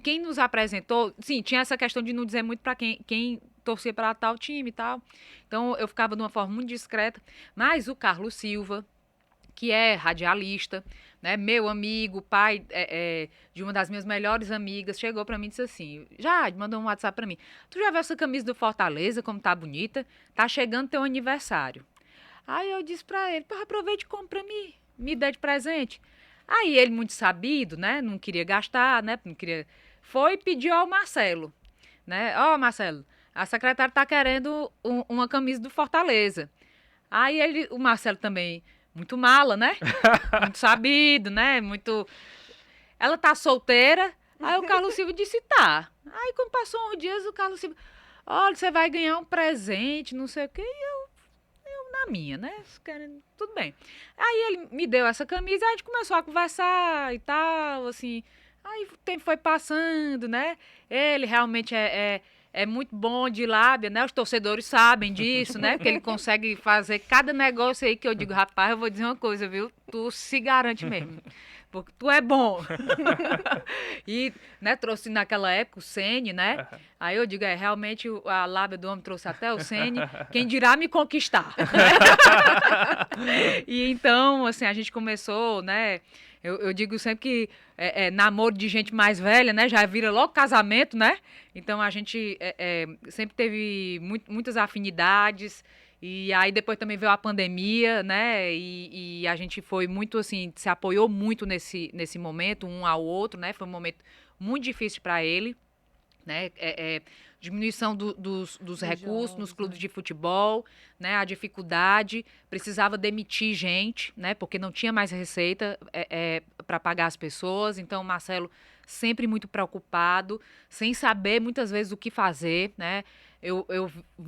Quem nos apresentou... Sim, tinha essa questão de não dizer muito para quem torcia para tal time e tal. Então, eu ficava de uma forma muito discreta. Mas o Carlos Silva, que é radialista, né, meu amigo, pai de uma das minhas melhores amigas, chegou para mim e disse assim, Jade, mandou um WhatsApp para mim, tu já viu essa camisa do Fortaleza, como tá bonita? Tá chegando teu aniversário. Aí eu disse para ele, aproveite e compra pra mim, me dê de presente. Aí ele, muito sabido, né, não queria gastar, né, não queria... Foi e pediu ao Marcelo, né, Marcelo, a secretária tá querendo uma camisa do Fortaleza. Aí o Marcelo também... Muito mala, né? Muito sabido, né? Muito... Ela tá solteira. Aí o Carlos Silva disse, tá. Aí quando passou uns dias, o Carlos Silva... Olha, você vai ganhar um presente, não sei o quê. E eu na na minha, né? Tudo bem. Aí ele me deu essa camisa, a gente começou a conversar e tal, assim. Aí o tempo foi passando, né? Ele realmente é muito bom de lábia, né? Os torcedores sabem disso, né? Porque ele consegue fazer cada negócio aí que eu digo, rapaz, eu vou dizer uma coisa, viu? Tu se garante mesmo. Porque tu é bom. E, né, trouxe naquela época o Sene, né? Aí eu digo, realmente a lábia do homem trouxe até o Sene. Quem dirá me conquistar. E então, assim, a gente começou, né? Eu digo sempre que namoro de gente mais velha, né? Já vira logo casamento, né? Então a gente sempre teve muitas afinidades. E aí depois também veio a pandemia, né? E a gente foi muito assim, se apoiou muito nesse momento, um ao outro, né? Foi um momento muito difícil para ele, né? Diminuição dos recursos jogos, nos clubes né? de futebol, né? A dificuldade, precisava demitir gente, né? Porque não tinha mais receita para pagar as pessoas. Então, o Marcelo sempre muito preocupado, sem saber muitas vezes o que fazer, né? Eu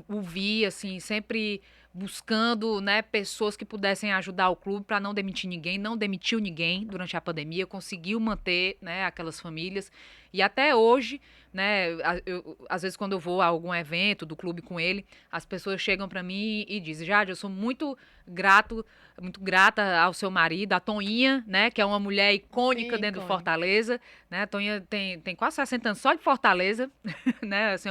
o vi, assim, sempre buscando, né, pessoas que pudessem ajudar o clube para não demitir ninguém, não demitiu ninguém durante a pandemia, conseguiu manter, né, aquelas famílias. E até hoje, né, às vezes quando eu vou a algum evento do clube com ele, as pessoas chegam para mim e dizem, Jade, eu sou muito grata ao seu marido, a Toinha, né, que é uma mulher icônica dentro do Fortaleza, né, a Toinha tem quase 60 anos só de Fortaleza, né, assim,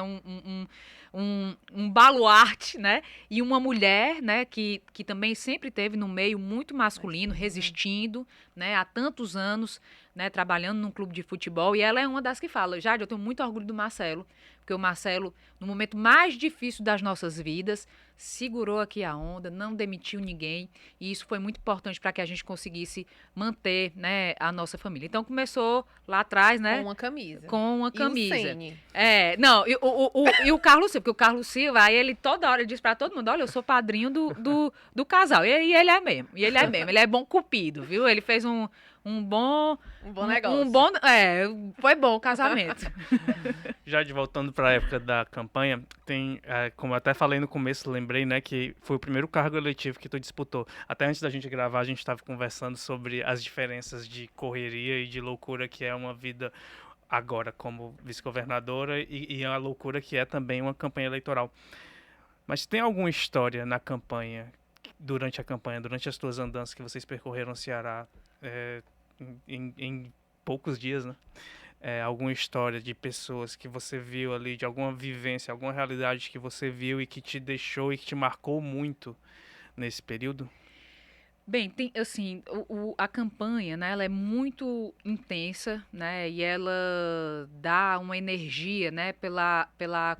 um baluarte, né, e uma mulher, né, que também sempre teve no meio muito masculino, resistindo, né, há tantos anos, né, trabalhando num clube de futebol, e ela é uma das que fala, Jade, eu tenho muito orgulho do Marcelo, porque o Marcelo, no momento mais difícil das nossas vidas, segurou aqui a onda, não demitiu ninguém, e isso foi muito importante para que a gente conseguisse manter, né, a nossa família. Então começou lá atrás, né? Com uma camisa. Com uma camisa. E o Sene? Não, e o Carlos Silva, porque o Carlos Silva, aí ele toda hora ele diz para todo mundo, olha, eu sou padrinho do casal, e ele é mesmo, ele é bom cupido, viu? Ele fez um bom negócio. Foi bom o casamento. Já de voltando para a época da campanha, tem, como eu até falei no começo, lembrei, né, que foi o primeiro cargo eletivo que tu disputou. Até antes da gente gravar, a gente estava conversando sobre as diferenças de correria e de loucura que é uma vida agora como vice-governadora e a loucura que é também uma campanha eleitoral. Mas tem alguma história na campanha, durante as tuas andanças que vocês percorreram o Ceará em poucos dias, né? Alguma história de pessoas que você viu ali, de alguma vivência, alguma realidade que você viu e que te deixou e que te marcou muito nesse período? Bem, tem, assim, a campanha, né, ela é muito intensa, né, e ela dá uma energia, né, pela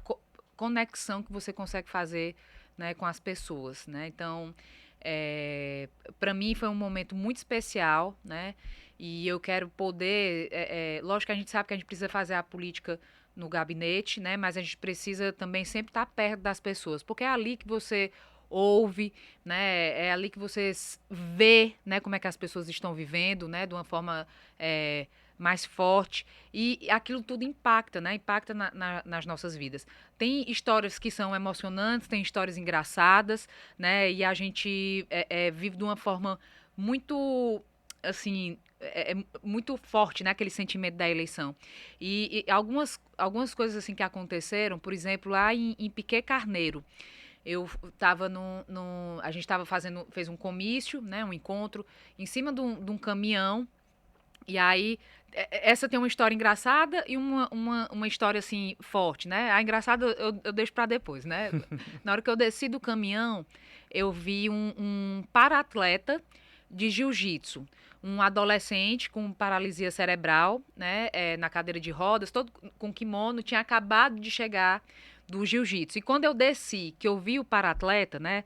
conexão que você consegue fazer, né, com as pessoas, né, então, para mim foi um momento muito especial, né, e eu quero poder, lógico que a gente sabe que a gente precisa fazer a política no gabinete, né, mas a gente precisa também sempre estar perto das pessoas, porque é ali que você ouve, né, é ali que você vê, né, como é que as pessoas estão vivendo, né, de uma forma mais forte, e aquilo tudo impacta, né, impacta nas nossas vidas. Tem histórias que são emocionantes, tem histórias engraçadas, né, e a gente vive de uma forma muito, assim, muito forte, né, aquele sentimento da eleição. E algumas coisas assim que aconteceram, por exemplo, lá em Piquet Carneiro, eu estava a gente fez um comício, né, um encontro, em cima de um caminhão, e aí, essa tem uma história engraçada e uma história, assim, forte, né? A engraçada eu deixo para depois, né? Na hora que eu desci do caminhão, eu vi um para-atleta de jiu-jitsu, um adolescente com paralisia cerebral, né, na cadeira de rodas, todo com kimono, tinha acabado de chegar do jiu-jitsu. E quando eu desci, que eu vi o para-atleta, né,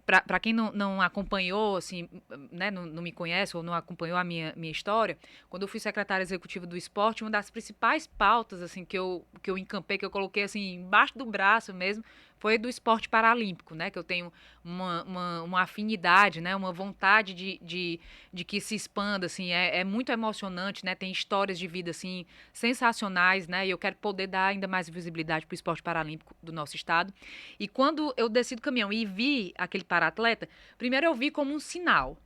para quem não acompanhou, assim, né, não me conhece ou não acompanhou a minha história, quando eu fui secretária executiva do esporte, uma das principais pautas, assim, que eu encampei, que eu coloquei, assim, embaixo do braço mesmo, foi do esporte paralímpico, né? Que eu tenho uma afinidade, né? Uma vontade de que se expanda, assim, é muito emocionante, né? Tem histórias de vida, assim, sensacionais, né? E eu quero poder dar ainda mais visibilidade para o esporte paralímpico do nosso estado. E quando eu desci do caminhão e vi aquele para-atleta, primeiro eu vi como um sinal.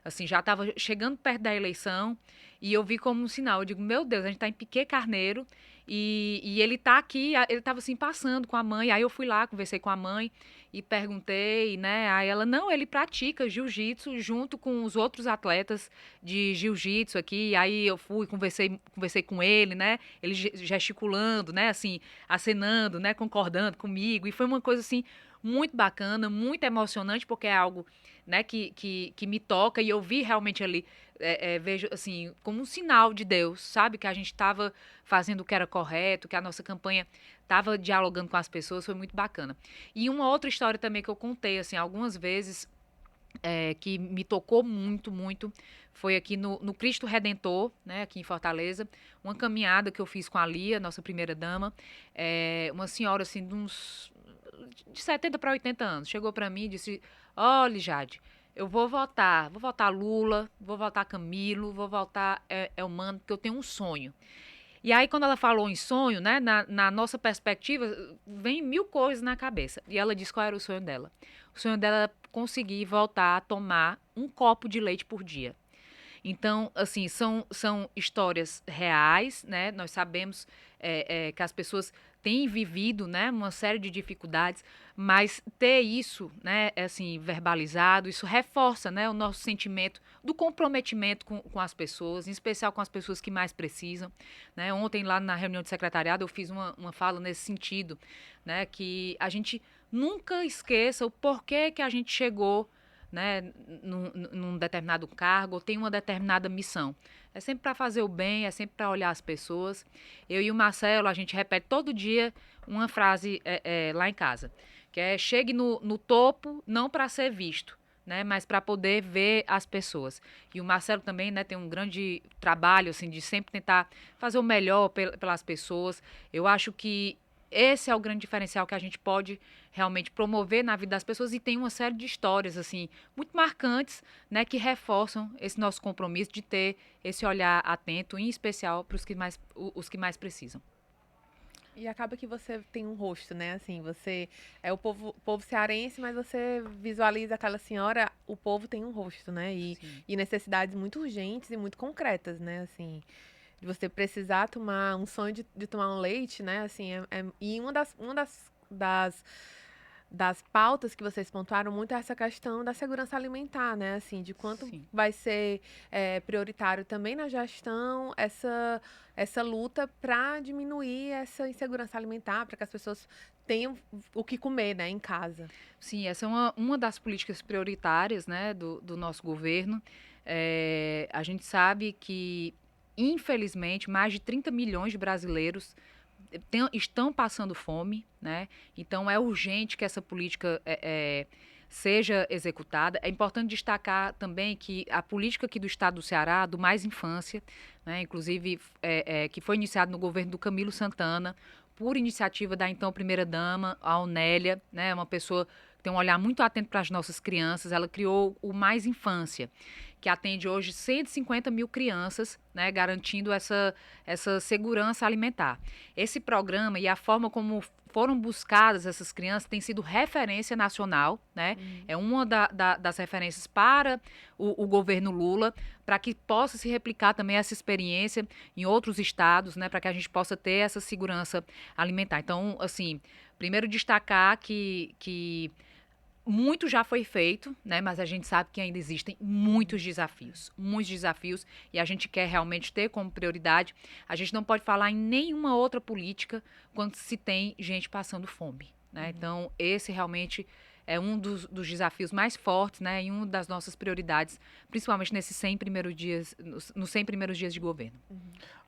Assim, já estava chegando perto da eleição e eu vi como um sinal. Eu digo, meu Deus, a gente está em Piquet Carneiro e ele está aqui, ele estava assim passando com a mãe. Aí eu fui lá, conversei com a mãe e perguntei, né? Aí ela, não, ele pratica jiu-jitsu junto com os outros atletas de jiu-jitsu aqui. Aí eu fui, conversei com ele, né? Ele gesticulando, né? Assim, acenando, né? Concordando comigo. E foi uma coisa assim muito bacana, muito emocionante, porque é algo, né, que me toca, e eu vi realmente ali, vejo assim, como um sinal de Deus, sabe? Que a gente estava fazendo o que era correto, que a nossa campanha estava dialogando com as pessoas, foi muito bacana. E uma outra história também que eu contei, assim, algumas vezes, que me tocou muito, muito, foi aqui no Cristo Redentor, né, aqui em Fortaleza, uma caminhada que eu fiz com a Lia, nossa primeira dama, uma senhora, assim, de 70 para 80 anos, chegou para mim e disse, olha, Jade, eu vou votar Lula, vou votar Camilo, vou votar Elmano, porque eu tenho um sonho. E aí, quando ela falou em sonho, né, na nossa perspectiva, vem mil coisas na cabeça. E ela disse qual era o sonho dela. O sonho dela era conseguir voltar a tomar um copo de leite por dia. Então, assim, são histórias reais, né? Nós sabemos que as pessoas têm vivido, né, uma série de dificuldades, mas ter isso, né, assim, verbalizado, isso reforça, né, o nosso sentimento do comprometimento com as pessoas, em especial com as pessoas que mais precisam, né? Ontem, lá na reunião de secretariado, eu fiz uma fala nesse sentido, né, que a gente nunca esqueça o porquê que a gente chegou, né, num determinado cargo, ou tem uma determinada missão. É sempre para fazer o bem, é sempre para olhar as pessoas. Eu e o Marcelo, a gente repete todo dia uma frase lá em casa, que é chegue no topo não para ser visto, né, mas para poder ver as pessoas. E o Marcelo também, né, tem um grande trabalho assim, de sempre tentar fazer o melhor pelas pessoas. Eu acho que esse é o grande diferencial que a gente pode realmente promover na vida das pessoas, e tem uma série de histórias assim muito marcantes, né, que reforçam esse nosso compromisso de ter esse olhar atento, em especial para os que mais precisam. E acaba que você tem um rosto, né? Assim, você é o povo cearense, mas você visualiza aquela senhora, o povo tem um rosto, né? E necessidades muito urgentes e muito concretas, né? Assim, de você precisar tomar um sonho de tomar um leite, né? Assim, e das pautas que vocês pontuaram muito é essa questão da segurança alimentar, né? Assim, de quanto Sim. vai ser prioritário também na gestão essa luta para diminuir essa insegurança alimentar, para que as pessoas tenham o que comer, né, em casa. Sim, essa é uma das políticas prioritárias, né, do nosso governo. A gente sabe que, infelizmente, mais de 30 milhões de brasileiros estão passando fome, né? Então é urgente que essa política seja executada. É importante destacar também que a política aqui do estado do Ceará, do Mais Infância, né, inclusive que foi iniciado no governo do Camilo Santana, por iniciativa da então primeira-dama, a Onélia, né, uma pessoa que tem um olhar muito atento para as nossas crianças. Ela criou o Mais Infância, que atende hoje 150 mil crianças, né, garantindo essa segurança alimentar. Esse programa e a forma como foram buscadas essas crianças tem sido referência nacional, né? É uma das referências para o governo Lula, para que possa se replicar também essa experiência em outros estados, né? Para que a gente possa ter essa segurança alimentar. Então, assim, primeiro destacar que muito já foi feito, né? Mas a gente sabe que ainda existem muitos desafios, e a gente quer realmente ter como prioridade. A gente não pode falar em nenhuma outra política quando se tem gente passando fome, né? Então, esse realmente é um dos desafios mais fortes, né? E uma das nossas prioridades, principalmente nesses 100 primeiros dias, nos 100 primeiros dias de governo.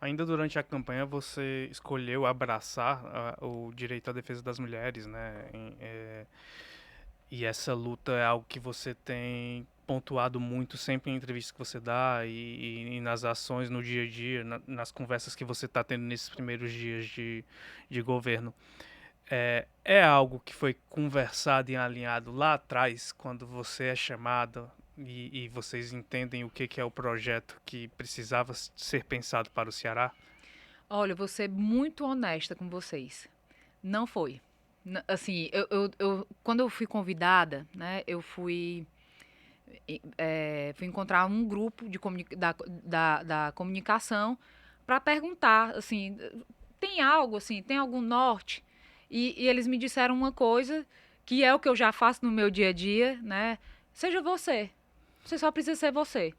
Ainda durante a campanha, você escolheu abraçar o direito à defesa das mulheres, né? E essa luta é algo que você tem pontuado muito sempre em entrevistas que você dá e nas ações no dia a dia, nas conversas que você está tendo nesses primeiros dias de governo. é algo que foi conversado e alinhado lá atrás, quando você é chamado e vocês entendem o que é o projeto que precisava ser pensado para o Ceará? Olha, eu vou ser muito honesta com vocês. Não foi. Assim, quando eu fui convidada, né, eu fui encontrar um grupo da comunicação para perguntar, assim, tem algo, assim, tem algum norte? E eles me disseram uma coisa que é o que eu já faço no meu dia a dia, né? Seja você. Você só precisa ser você.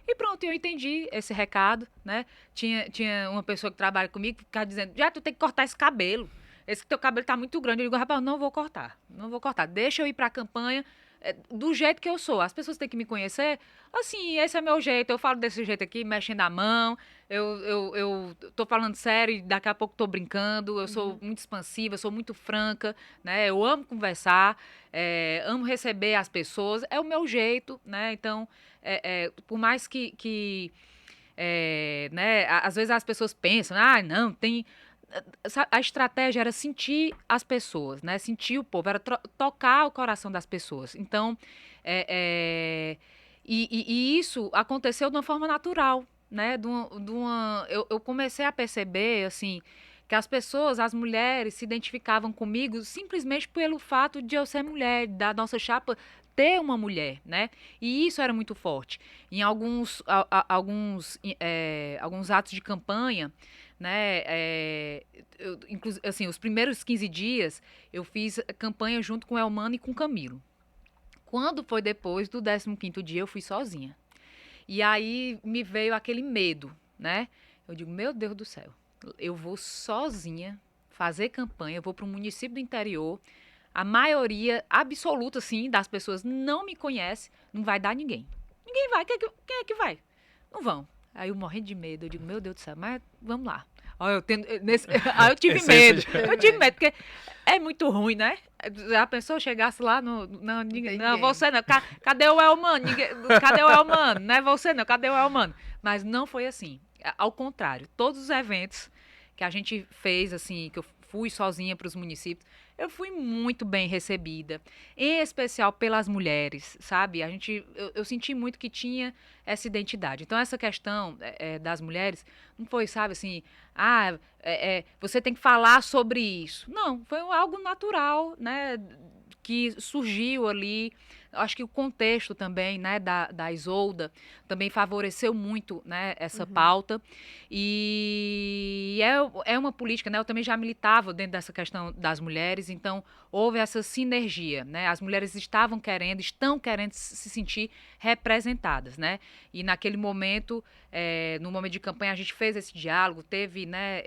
E pronto, eu entendi esse recado, né? Tinha uma pessoa que trabalha comigo que ficava dizendo, já tu tem que cortar esse cabelo. Esse teu cabelo tá muito grande. Eu digo, rapaz, não vou cortar. Não vou cortar. Deixa eu ir pra campanha do jeito que eu sou. As pessoas têm que me conhecer. Assim, esse é meu jeito. Eu falo desse jeito aqui, mexendo a mão. Eu tô falando sério e daqui a pouco tô brincando. Eu sou muito expansiva, eu sou muito franca, né? Eu amo conversar, amo receber as pessoas. É o meu jeito, né? Então, por mais né, às vezes as pessoas pensam, não, tem... A estratégia era sentir as pessoas, né? Sentir o povo, era tocar o coração das pessoas. Então, e isso aconteceu de uma forma natural, né? Eu comecei a perceber, assim, que as pessoas, as mulheres, se identificavam comigo simplesmente pelo fato de eu ser mulher, da nossa chapa ter uma mulher, né? E isso era muito forte. Em alguns atos de campanha, né? Assim, os primeiros 15 dias eu fiz campanha junto com Elmano e com Camilo. Quando foi depois do 15º dia, eu fui sozinha. E aí me veio aquele medo, né? Eu digo, meu Deus do céu, eu vou sozinha fazer campanha, eu vou para um município do interior, a maioria absoluta, assim, das pessoas não me conhece, não vai dar ninguém. Ninguém vai, quem é que vai? Não vão. Aí eu morrendo de medo, eu digo, meu Deus do céu, mas vamos lá. Aí eu tive medo. Eu tive medo, porque é muito ruim, né? A pessoa chegasse lá, não, você não. Cadê o Elmano? Cadê o Elmano? Não é você não, cadê o Elmano? Mas não foi assim. Ao contrário, todos os eventos que a gente fez, assim, que eu fui sozinha para os municípios, eu fui muito bem recebida, em especial pelas mulheres, sabe? Eu senti muito que tinha essa identidade. Então, essa questão das mulheres não foi, sabe, assim, você tem que falar sobre isso. Não, foi algo natural, né, que surgiu ali. Acho que o contexto também, né, da Isolda também favoreceu muito, né, essa pauta. E é uma política, né? Eu também já militava dentro dessa questão das mulheres, então houve essa sinergia, né? As mulheres estão querendo se sentir representadas, né? E naquele momento, no momento de campanha, a gente fez esse diálogo, teve, né,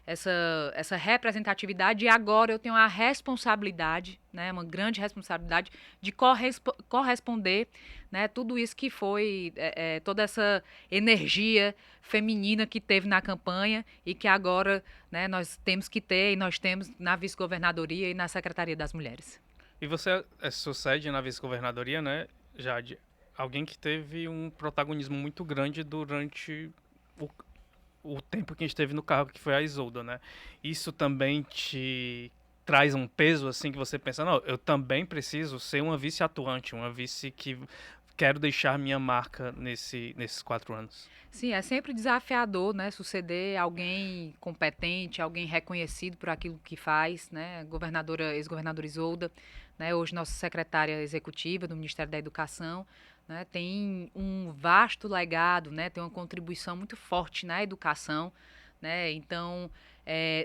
essa representatividade, e agora eu tenho a responsabilidade, né, uma grande responsabilidade de corresponder, né, tudo isso que foi, toda essa energia feminina que teve na campanha e que agora, né, nós temos que ter, e nós temos na vice-governadoria e na Secretaria das Mulheres. E você sucede na vice-governadoria, né, Jade, alguém que teve um protagonismo muito grande durante o tempo que a gente esteve no cargo, que foi a Isolda, né? Isso também te traz um peso, assim, que você pensa, não, eu também preciso ser uma vice atuante, uma vice que quero deixar minha marca nesses 4 anos. Sim, é sempre desafiador, né, suceder alguém competente, alguém reconhecido por aquilo que faz, né, ex-governadora Isolda, né, hoje nossa secretária executiva do Ministério da Educação, né, tem um vasto legado, né, tem uma contribuição muito forte na educação, né, então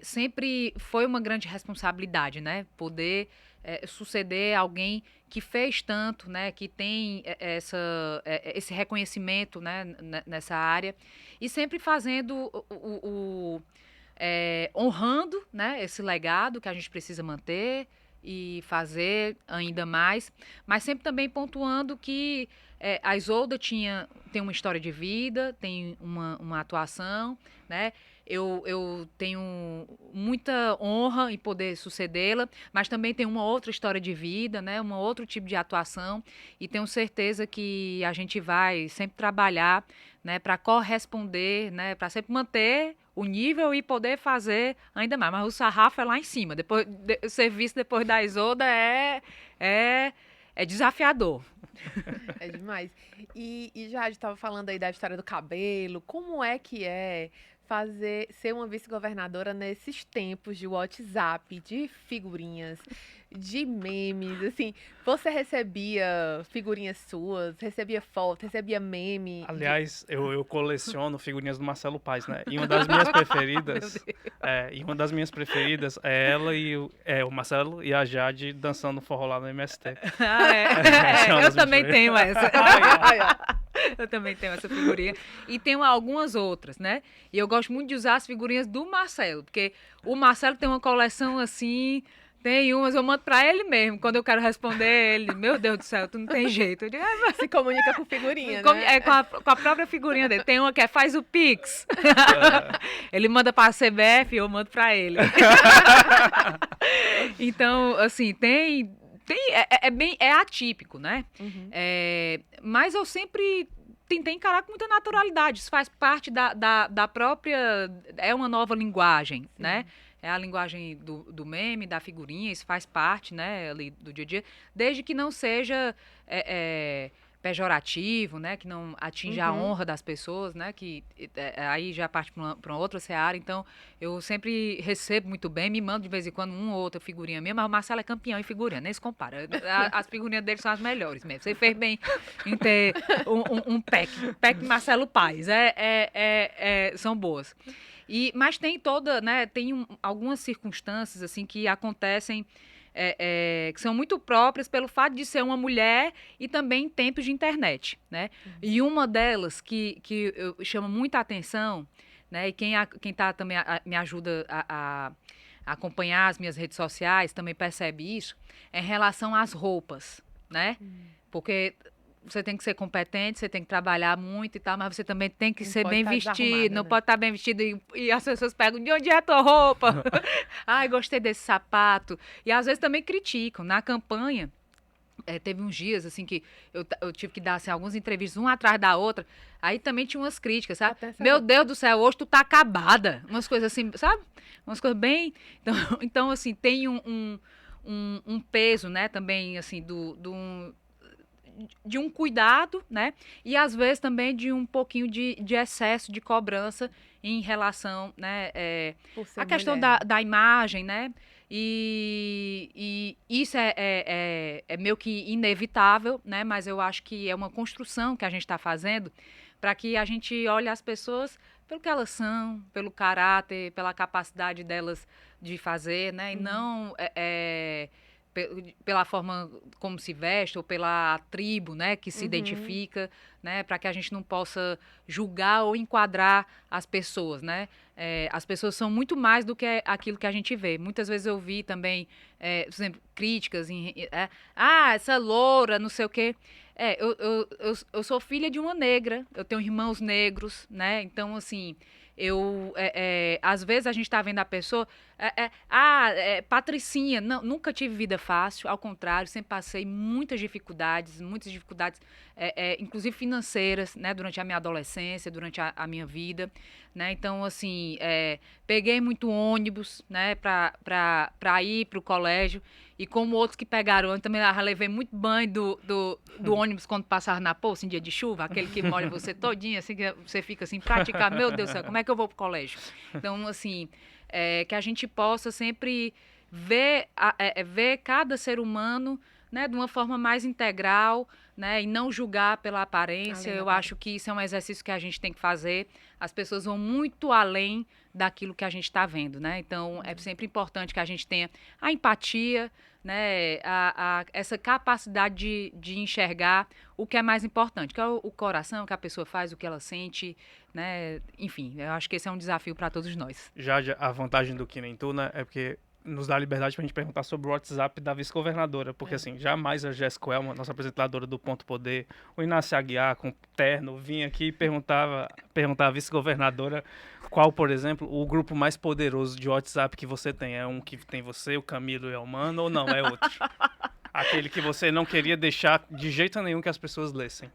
sempre foi uma grande responsabilidade, né, poder suceder alguém que fez tanto, né, que tem esse reconhecimento, né, nessa área, e sempre fazendo honrando, né, esse legado que a gente precisa manter e fazer ainda mais, mas sempre também pontuando que a Isolda tem uma história de vida, tem uma atuação, né? Eu tenho muita honra em poder sucedê-la, mas também tem uma outra história de vida, né? Um outro tipo de atuação, e tenho certeza que a gente vai sempre trabalhar, né, para corresponder, né, para sempre manter o nível e poder fazer ainda mais. Mas o sarrafo é lá em cima. Depois, o serviço depois da Isolda é desafiador. É demais. E já estava falando aí da história do cabelo. Como é que é ser uma vice-governadora nesses tempos de WhatsApp, de figurinhas, de memes, assim, você recebia figurinhas suas, recebia fotos, recebia meme? Aliás, eu coleciono figurinhas do Marcelo Paes, né? E uma das minhas preferidas, é ela e o Marcelo e a Jade dançando forró lá no MST. Eu também tenho essa. Eu também tenho essa figurinha. E tenho algumas outras, né? E eu gosto muito de usar as figurinhas do Marcelo, porque o Marcelo tem uma coleção assim, tem umas, eu mando pra ele mesmo. Quando eu quero responder ele, meu Deus do céu, tu não tem jeito. Eu digo, se comunica com figurinha, né? Com a própria figurinha dele. Tem uma que faz o Pix. Ele manda pra CBF e eu mando pra ele. Então, assim, é atípico, né? Uhum. Mas eu sempre tentei encarar com muita naturalidade. Isso faz parte da própria... É uma nova linguagem, né? É a linguagem do meme, da figurinha. Isso faz parte, né, ali do dia a dia. Desde que não seja pejorativo, né? Que não atinja a honra das pessoas, né? Que aí já parte para uma outra seara. Então, eu sempre recebo muito bem, me mando de vez em quando uma ou outra figurinha minha, mas o Marcelo é campeão em figurinha, nem se compara. As figurinhas dele são as melhores mesmo. Você fez bem em ter um pack Marcelo Paes. São boas. Mas tem algumas circunstâncias assim que acontecem que são muito próprias pelo fato de ser uma mulher e também em tempos de internet, né? E uma delas que eu chama muita atenção, né? E quem também me ajuda a acompanhar as minhas redes sociais também percebe isso, é em relação às roupas, né? Porque você tem que ser competente, você tem que trabalhar muito e tal, mas você também tem que ser bem vestido, não pode estar bem vestido e as pessoas perguntam, de onde é a tua roupa? Ai, gostei desse sapato. E às vezes também criticam. Na campanha, teve uns dias, assim, que eu tive que dar, assim, algumas entrevistas, uma atrás da outra, aí também tinha umas críticas, sabe? Meu Deus do céu, hoje tu tá acabada. Umas coisas assim, sabe? Umas coisas bem... Então assim, tem um peso, né, também, assim, de um cuidado, né? E às vezes também de um pouquinho de excesso de cobrança em relação, né? A questão da imagem, né? E isso é meio que inevitável, né? Mas eu acho que é uma construção que a gente está fazendo para que a gente olhe as pessoas pelo que elas são, pelo caráter, pela capacidade delas de fazer, né? E não pela forma como se veste ou pela tribo, né, que se identifica, né, para que a gente não possa julgar ou enquadrar as pessoas, né? As pessoas são muito mais do que aquilo que a gente vê. Muitas vezes eu vi também, por exemplo, críticas essa loura, não sei o quê. Eu sou filha de uma negra, eu tenho irmãos negros, né? Então, assim, às vezes a gente está vendo a pessoa, patricinha, não, nunca tive vida fácil, ao contrário, sempre passei muitas dificuldades, inclusive financeiras, né, durante a minha adolescência, durante a minha vida, né? Então, assim, peguei muito ônibus, né, para ir para o colégio, e como outros que pegaram, eu também levei muito banho do ônibus quando passava na poça em dia de chuva, aquele que molha você todinha, assim, que você fica assim, praticamente, meu Deus do céu, como é que eu vou pro colégio? Então, assim, que a gente possa sempre ver cada ser humano, né, de uma forma mais integral, né, e não julgar pela aparência. Eu acho que isso é um exercício que a gente tem que fazer. As pessoas vão muito além daquilo que a gente está vendo, né? Então, é sempre importante que a gente tenha a empatia, né, essa capacidade de enxergar o que é mais importante, que é o coração, o que a pessoa faz, o que ela sente, né? Enfim, eu acho que esse é um desafio para todos nós. Já a vantagem do Que Nem Tu, né, é porque nos dá a liberdade pra gente perguntar sobre o WhatsApp da vice-governadora, porque assim, jamais a Jéssica Elma, nossa apresentadora do Ponto Poder, o Inácio Aguiar, com terno, vinha aqui e perguntava à vice-governadora qual, por exemplo, o grupo mais poderoso de WhatsApp que você tem. É um que tem você, o Camilo e o Elmano, ou não, é outro? Aquele que você não queria deixar de jeito nenhum que as pessoas lessem.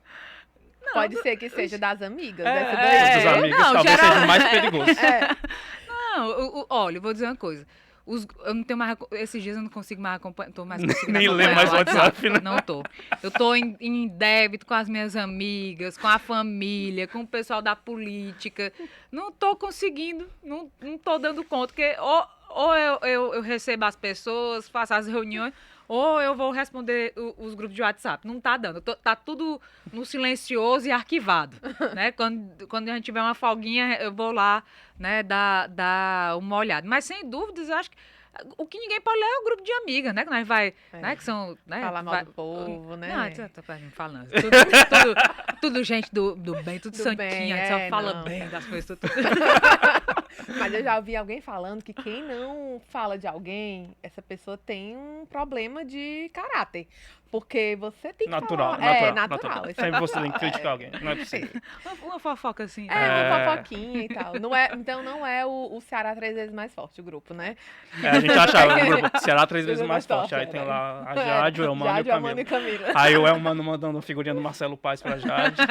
Pode ser que seja das amigas. Dos amigos, talvez seja o mais perigoso. Não, olha, eu vou dizer uma coisa. Eu não tenho mais. Esses dias eu não consigo mais acompanhar. Tô mais conseguindo Nem ler acompanhar mais o WhatsApp, né? Não tô. Eu tô em débito com as minhas amigas, com a família, com o pessoal da política. Não tô conseguindo, não tô dando conta, porque ou eu recebo as pessoas, faço as reuniões, ou eu vou responder os grupos de WhatsApp. Não tá dando. Tá tudo no silencioso e arquivado, né? Quando a gente tiver uma folguinha, eu vou lá, né, dar uma olhada. Mas, sem dúvidas, eu acho que o que ninguém pode ler é o grupo de amigas, né? Que nós vai, né? Que são, né? Falar mal do povo, né? Não, tô falando. Tudo gente do bem, tudo Do santinha. bem, Só fala não. bem das coisas. Mas eu já ouvi alguém falando que quem não fala de alguém, essa pessoa tem um problema de caráter. Porque você tem que Natural, falar. natural. Isso Sempre você tem que criticar alguém. Não é possível. Uma fofoca assim. uma fofoquinha e tal. Então não é o Ceará 3 vezes mais forte, o grupo, né? A gente achava o grupo Ceará 3 vezes Vezes mais mais forte. Aí forte, tem né? lá a Jade, o Elmano Jade, e o Elmano e Camilo. Camila. Aí o Elmano mandando figurinha do Marcelo Paes pra Jade.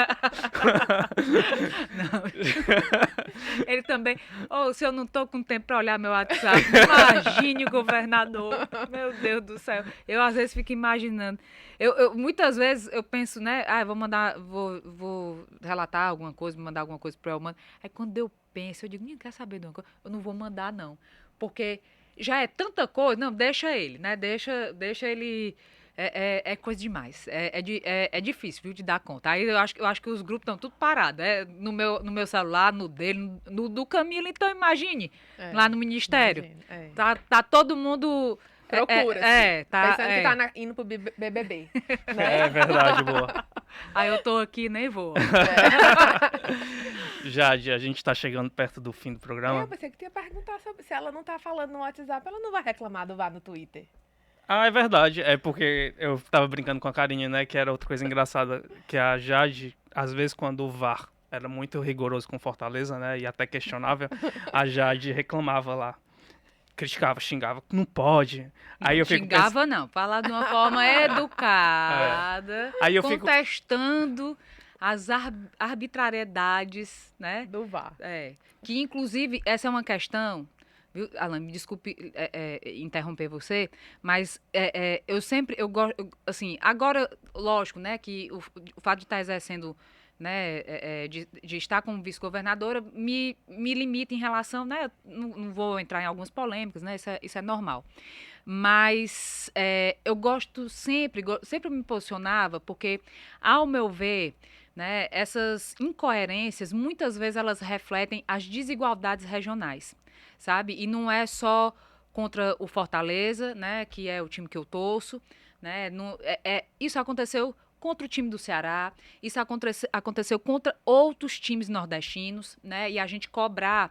Ele também. Se eu não tô com tempo pra olhar meu WhatsApp, imagine o governador. Meu Deus do céu. Eu às vezes fico imaginando. Muitas vezes eu penso, né? Vou relatar alguma coisa, mandar alguma coisa pro Elmano. Aí quando eu penso, eu digo, ninguém quer saber de uma coisa. Eu não vou mandar, não. Porque já é tanta coisa. Não, deixa ele, né? Deixa ele. É coisa demais. É difícil, viu, de dar conta. Aí eu acho que os grupos estão tudo parados. No meu celular, no dele, no do Camilo, então imagine. Lá no Ministério. Imagino, Tá todo mundo. Procura. Tá. Pensando que tá indo pro BBB. É verdade, boa. Aí eu tô aqui e nem vou. Jade, a gente tá chegando perto do fim do programa. Eu pensei que tu ia perguntar sobre se ela não tá falando no WhatsApp, ela não vai reclamar do vá no Twitter. Ah, é verdade. É porque eu tava brincando com a Carinha, né? Que era outra coisa engraçada. Que a Jade, às vezes, quando o VAR era muito rigoroso com Fortaleza, né? E até questionável, a Jade reclamava lá. Criticava, xingava. Não pode. Aí eu fico Xingava, não. Falar de uma forma educada. Aí eu fico contestando as arbitrariedades, né? Do VAR. Que, inclusive, essa é uma questão. Viu, Alan, me desculpe interromper você, mas eu gosto, assim, agora, lógico, né, que o fato de estar exercendo, né, de estar como vice-governadora me limita em relação, né, não vou entrar em algumas polêmicas, né, isso é normal. Mas eu gosto sempre me posicionava, porque, ao meu ver, né, essas incoerências, muitas vezes elas refletem as desigualdades regionais. Sabe? E não é só contra o Fortaleza, né, que é o time que eu torço, né? Isso aconteceu contra o time do Ceará, isso aconteceu contra outros times nordestinos, né? E a gente cobrar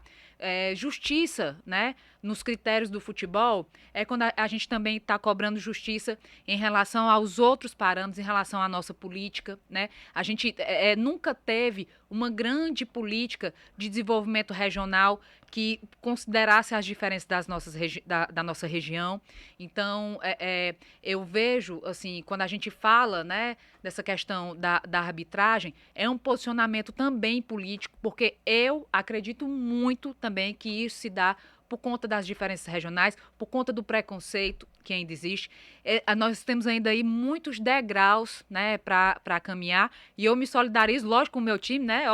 justiça, né, nos critérios do futebol, quando a gente também está cobrando justiça em relação aos outros parâmetros, em relação à nossa política, né? A gente nunca teve uma grande política de desenvolvimento regional que considerasse as diferenças da nossa região. Então, eu vejo, assim, quando a gente fala, né, dessa questão da arbitragem, é um posicionamento também político, porque eu acredito muito também que isso se dá por conta das diferenças regionais, por conta do preconceito que ainda existe. Nós temos ainda aí muitos degraus, né, para caminhar, e eu me solidarizo, lógico, com o meu time, né,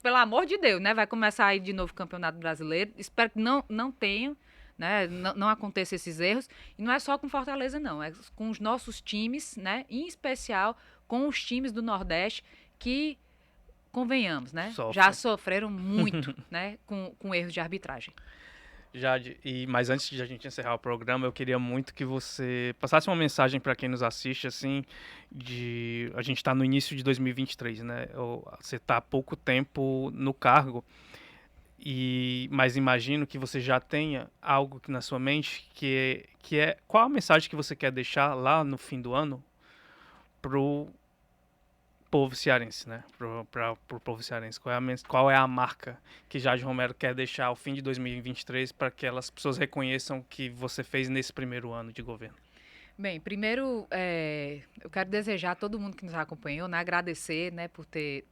pelo amor de Deus, né, vai começar aí de novo o Campeonato Brasileiro, espero que não tenha, né, não aconteça esses erros, e não é só com Fortaleza, não, é com os nossos times, né, em especial com os times do Nordeste que, convenhamos, né, já sofreram muito, né, com erros de arbitragem. Jade, mas antes de a gente encerrar o programa, eu queria muito que você passasse uma mensagem para quem nos assiste, assim, a gente está no início de 2023, né? Você está há pouco tempo no cargo, mas imagino que você já tenha algo na sua mente que é qual a mensagem que você quer deixar lá no fim do ano pro povo cearense, né? Pro povo cearense. Qual é a marca que Jade Romero quer deixar ao fim de 2023 para que as pessoas reconheçam o que você fez nesse primeiro ano de governo? Bem, primeiro, eu quero desejar a todo mundo que nos acompanhou, né, agradecer, né, por ter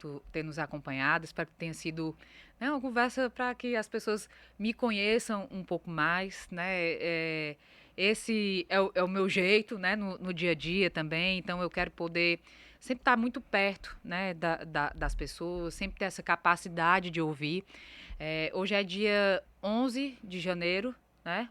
nos acompanhado. Espero que tenha sido, né, uma conversa para que as pessoas me conheçam um pouco mais, né. Esse é o meu jeito, né, no dia a dia também. Então, eu quero poder sempre estar muito perto, né, das pessoas, sempre ter essa capacidade de ouvir. Hoje é dia 11 de janeiro, né?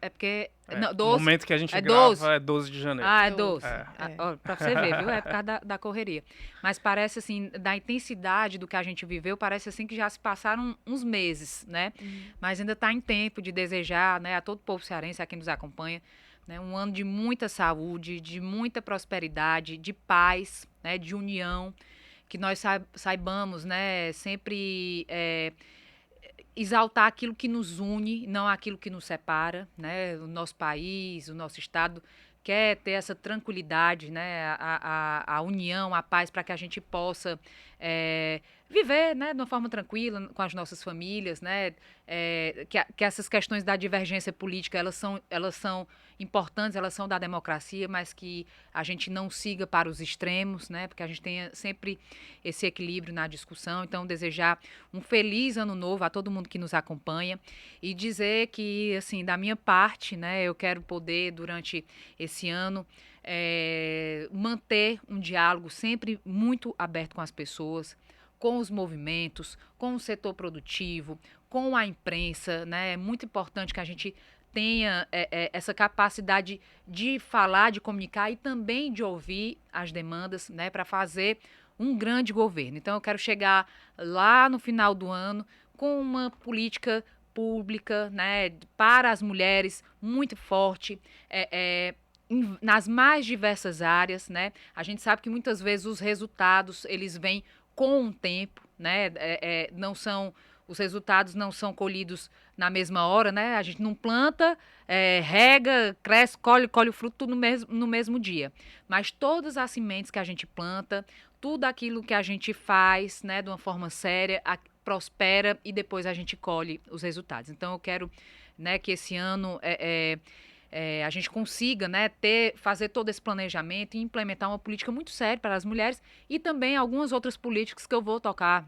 É porque. Não, No 12. momento que a gente É grava 12. é 12 de janeiro. Ah, é 12. 12. É. Ó, pra você ver, viu? É por causa da correria. Mas parece assim, da intensidade do que a gente viveu, parece assim que já se passaram uns meses, né? Mas ainda está em tempo de desejar, né, a todo o povo cearense, a quem nos acompanha, né, um ano de muita saúde, de muita prosperidade, de paz, né, de união, que nós saibamos, né, sempre exaltar aquilo que nos une, não aquilo que nos separa, né? O nosso país, o nosso estado quer ter essa tranquilidade, né? A união, a paz, para que a gente possa viver, né, de uma forma tranquila com as nossas famílias, né? Que essas questões da divergência política, elas são importantes, elas são da democracia, mas que a gente não siga para os extremos, né? Porque a gente tenha sempre esse equilíbrio na discussão. Então, desejar um feliz ano novo a todo mundo que nos acompanha e dizer que, assim, da minha parte, né, eu quero poder, durante esse ano, manter um diálogo sempre muito aberto com as pessoas, com os movimentos, com o setor produtivo, com a imprensa, né? É muito importante que a gente tenha essa capacidade de falar, de comunicar e também de ouvir as demandas, né, para fazer um grande governo. Então, eu quero chegar lá no final do ano com uma política pública, né, para as mulheres muito forte, nas mais diversas áreas, né? A gente sabe que muitas vezes os resultados eles vêm com o tempo, né? Não são os resultados não são colhidos na mesma hora, né? A gente não planta, rega, cresce, colhe o fruto tudo no mesmo dia. Mas todas as sementes que a gente planta, tudo aquilo que a gente faz, né, de uma forma séria, prospera e depois a gente colhe os resultados. Então, eu quero, né, que esse ano a gente consiga, né, fazer todo esse planejamento e implementar uma política muito séria para as mulheres e também algumas outras políticas que eu vou tocar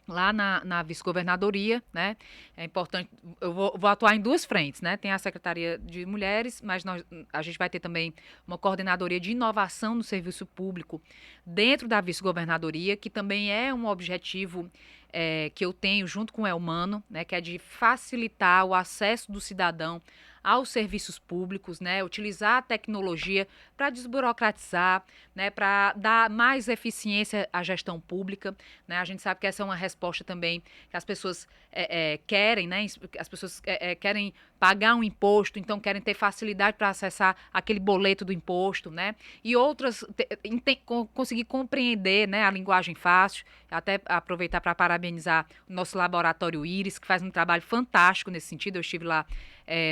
lá na vice-governadoria, né? É importante, eu vou atuar em duas frentes, né? Tem a Secretaria de Mulheres, mas a gente vai ter também uma coordenadoria de inovação no serviço público dentro da vice-governadoria, que também é um objetivo que eu tenho junto com o Elmano, né? Que é de facilitar o acesso do cidadão aos serviços públicos, né? Utilizar a tecnologia para desburocratizar, né? Para dar mais eficiência à gestão pública, né? A gente sabe que essa é uma resposta também que as pessoas querem, né? As pessoas querem pagar um imposto, então querem ter facilidade para acessar aquele boleto do imposto, né? E outras conseguir compreender, né, a linguagem fácil. Até aproveitar para parabenizar o nosso laboratório Íris, que faz um trabalho fantástico nesse sentido. Eu estive lá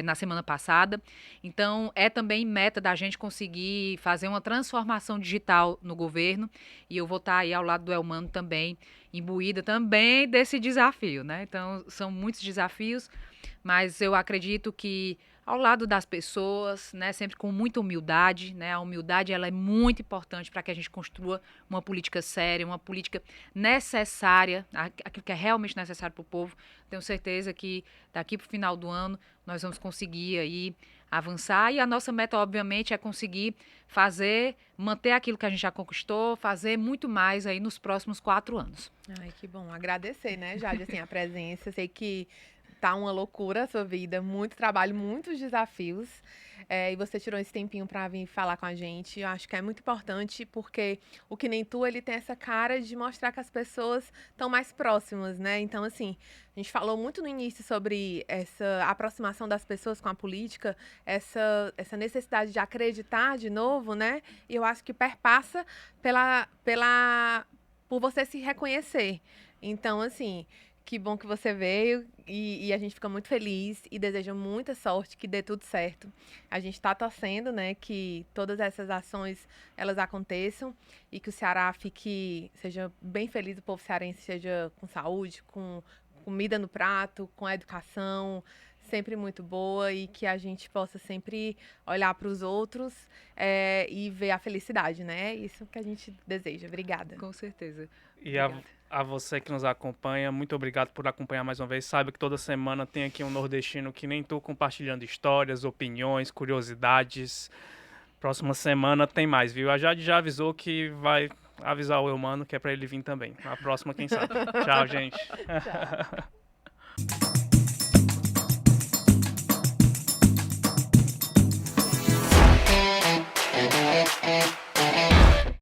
na semana passada. Então, é também meta da gente conseguir fazer uma transformação digital no governo. E eu vou estar aí ao lado do Elmano também, imbuída também desse desafio, né? Então, são muitos desafios, mas eu acredito que ao lado das pessoas, né, sempre com muita humildade, né? A humildade ela é muito importante para que a gente construa uma política séria, uma política necessária, aquilo que é realmente necessário para o povo. Tenho certeza que daqui para o final do ano nós vamos conseguir aí avançar e a nossa meta, obviamente, é conseguir manter aquilo que a gente já conquistou, fazer muito mais aí nos próximos 4 anos. Ai, que bom. Agradecer, né, Jade, assim, a presença. Sei que tá uma loucura a sua vida, muito trabalho, muitos desafios. E você tirou esse tempinho para vir falar com a gente. Eu acho que é muito importante porque o Que Nem Tu, ele tem essa cara de mostrar que as pessoas estão mais próximas, né? Então, assim, a gente falou muito no início sobre essa aproximação das pessoas com a política, essa necessidade de acreditar de novo, né? E eu acho que perpassa por você se reconhecer. Então, assim, que bom que você veio e a gente fica muito feliz e deseja muita sorte, que dê tudo certo. A gente está torcendo, né, que todas essas ações, elas aconteçam e que o Ceará seja bem feliz, o povo cearense seja com saúde, com comida no prato, com educação, sempre muito boa e que a gente possa sempre olhar para os outros e ver a felicidade, né? Isso que a gente deseja. Obrigada. Com certeza. E Obrigada. a você que nos acompanha, muito obrigado por acompanhar mais uma vez. Sabe que toda semana tem aqui um nordestino que nem tu compartilhando histórias, opiniões, curiosidades. Próxima semana tem mais, viu? A Jade já avisou que vai avisar o Eumano que é pra ele vir também. Na próxima, quem sabe. Tchau, gente. Tchau.